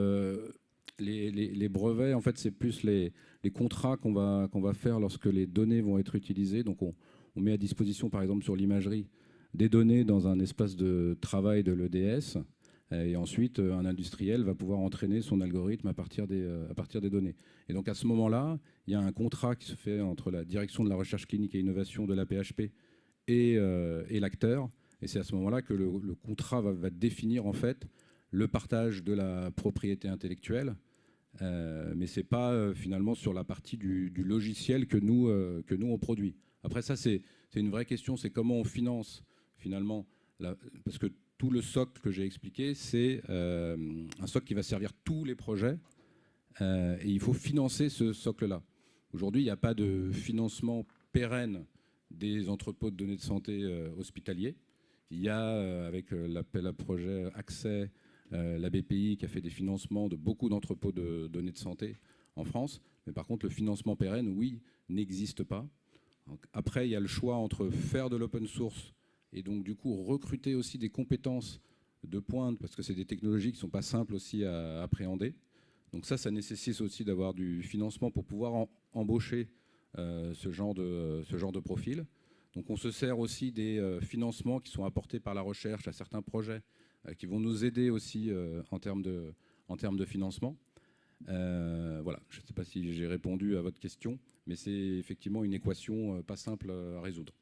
les brevets, en fait, c'est plus les contrats qu'on va faire lorsque les données vont être utilisées. Donc on met à disposition, par exemple, sur l'imagerie, des données dans un espace de travail de l'EDS, et ensuite un industriel va pouvoir entraîner son algorithme à partir des données. Et donc à ce moment-là, il y a un contrat qui se fait entre la direction de la recherche clinique et innovation de la PHP et l'acteur, et c'est à ce moment-là que le contrat va définir en fait le partage de la propriété intellectuelle, mais ce n'est pas finalement sur la partie du logiciel que nous on produit. Après ça, c'est une vraie question, c'est comment on finance finalement, parce que tout le socle que j'ai expliqué, c'est un socle qui va servir tous les projets, et il faut financer ce socle-là. Aujourd'hui, il n'y a pas de financement pérenne des entrepôts de données de santé hospitaliers. Il y a, avec l'appel à projet Accès, la BPI qui a fait des financements de beaucoup d'entrepôts de données de santé en France. Mais par contre, le financement pérenne, oui, n'existe pas. Donc, après, il y a le choix entre faire de l'open source et donc du coup recruter aussi des compétences de pointe, parce que c'est des technologies qui ne sont pas simples aussi à appréhender. Donc ça nécessite aussi d'avoir du financement pour pouvoir embaucher ce genre de profil. Donc on se sert aussi des financements qui sont apportés par la recherche à certains projets qui vont nous aider aussi en termes de financement. Voilà, je ne sais pas si j'ai répondu à votre question, mais c'est effectivement une équation pas simple à résoudre.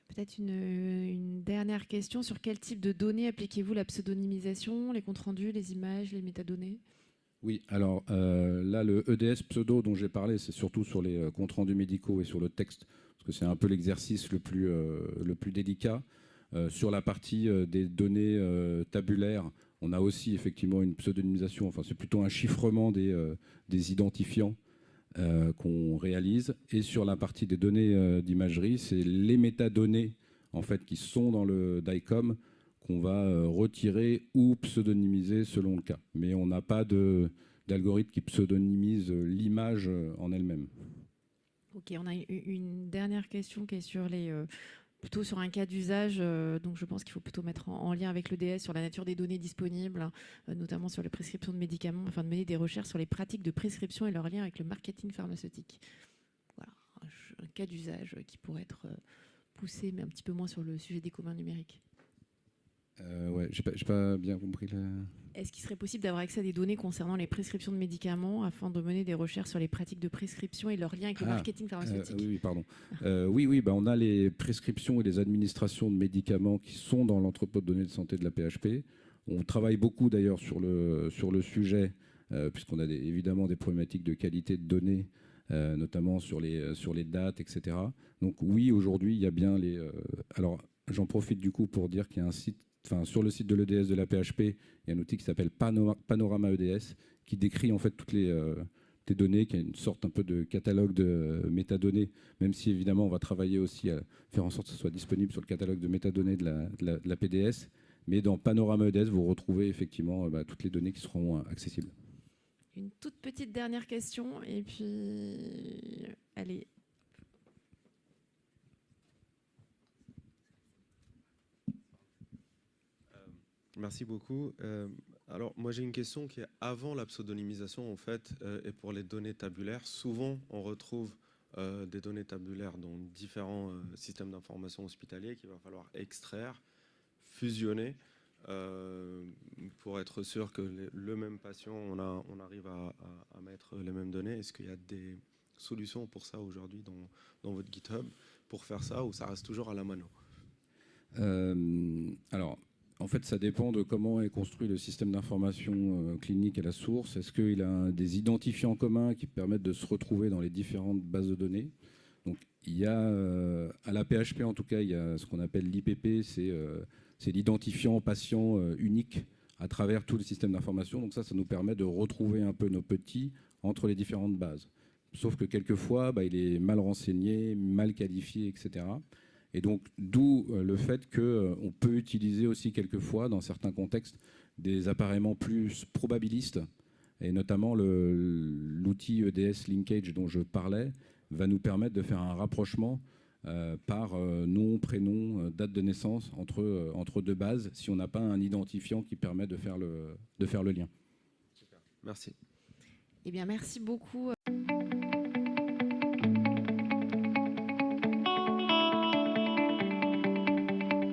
Peut-être une dernière question. Sur quel type de données appliquez-vous la pseudonymisation, les comptes rendus, les images, les métadonnées? Oui, alors là, le EDS pseudo dont j'ai parlé, c'est surtout sur les comptes rendus médicaux et sur le texte, parce que c'est un peu l'exercice le plus délicat. Sur la partie des données tabulaires, on a aussi effectivement une pseudonymisation, enfin c'est plutôt un chiffrement des identifiants qu'on réalise. Et sur la partie des données d'imagerie, c'est les métadonnées en fait, qui sont dans le DICOM qu'on va retirer ou pseudonymiser selon le cas. Mais on n'a pas d'algorithme qui pseudonymise l'image en elle-même. Ok, on a une dernière question qui est sur plutôt sur un cas d'usage, donc je pense qu'il faut plutôt mettre en lien avec l'EDS sur la nature des données disponibles, notamment sur les prescriptions de médicaments, afin de mener des recherches sur les pratiques de prescription et leur lien avec le marketing pharmaceutique. Voilà, un cas d'usage qui pourrait être poussé, mais un petit peu moins sur le sujet des communs numériques. Ouais, j'ai pas bien compris. Est-ce qu'il serait possible d'avoir accès à des données concernant les prescriptions de médicaments afin de mener des recherches sur les pratiques de prescription et leur lien avec le marketing pharmaceutique? Oui, pardon. Oui, on a les prescriptions et les administrations de médicaments qui sont dans l'entrepôt de données de santé de la PHP. On travaille beaucoup d'ailleurs sur le sujet, puisqu'on a évidemment des problématiques de qualité de données, notamment sur les dates, etc. Donc oui, aujourd'hui, il y a bien les... alors, j'en profite du coup pour dire qu'il y a un site. Enfin, sur le site de l'EDS de la PHP, il y a un outil qui s'appelle Panorama EDS, qui décrit en fait toutes les données, qui a une sorte un peu de catalogue de métadonnées, même si évidemment on va travailler aussi à faire en sorte que ce soit disponible sur le catalogue de métadonnées de la PDS. Mais dans Panorama EDS, vous retrouvez effectivement toutes les données qui seront accessibles. Une toute petite dernière question, et puis allez. Merci beaucoup. Alors, moi, j'ai une question qui est avant la pseudonymisation, en fait, et pour les données tabulaires. Souvent, on retrouve des données tabulaires dans différents systèmes d'information hospitaliers qu'il va falloir extraire, fusionner, pour être sûr que le même patient, on arrive à mettre les mêmes données. Est-ce qu'il y a des solutions pour ça aujourd'hui dans votre GitHub pour faire ça, ou ça reste toujours à la mano? Alors, en fait, ça dépend de comment est construit le système d'information clinique à la source. Est-ce qu'il a des identifiants communs qui permettent de se retrouver dans les différentes bases de données? Donc, il y a, à la PHP en tout cas, il y a ce qu'on appelle l'IPP, c'est l'identifiant patient unique à travers tout le système d'information. Donc ça nous permet de retrouver un peu nos petits entre les différentes bases. Sauf que quelquefois, il est mal renseigné, mal qualifié, etc. Et donc, d'où le fait qu'on peut utiliser aussi quelquefois, dans certains contextes, des appareillements plus probabilistes. Et notamment, l'outil EDS Linkage dont je parlais va nous permettre de faire un rapprochement par nom, prénom, date de naissance entre deux bases, si on n'a pas un identifiant qui permet de faire le lien. Super. Merci. Eh bien, merci beaucoup.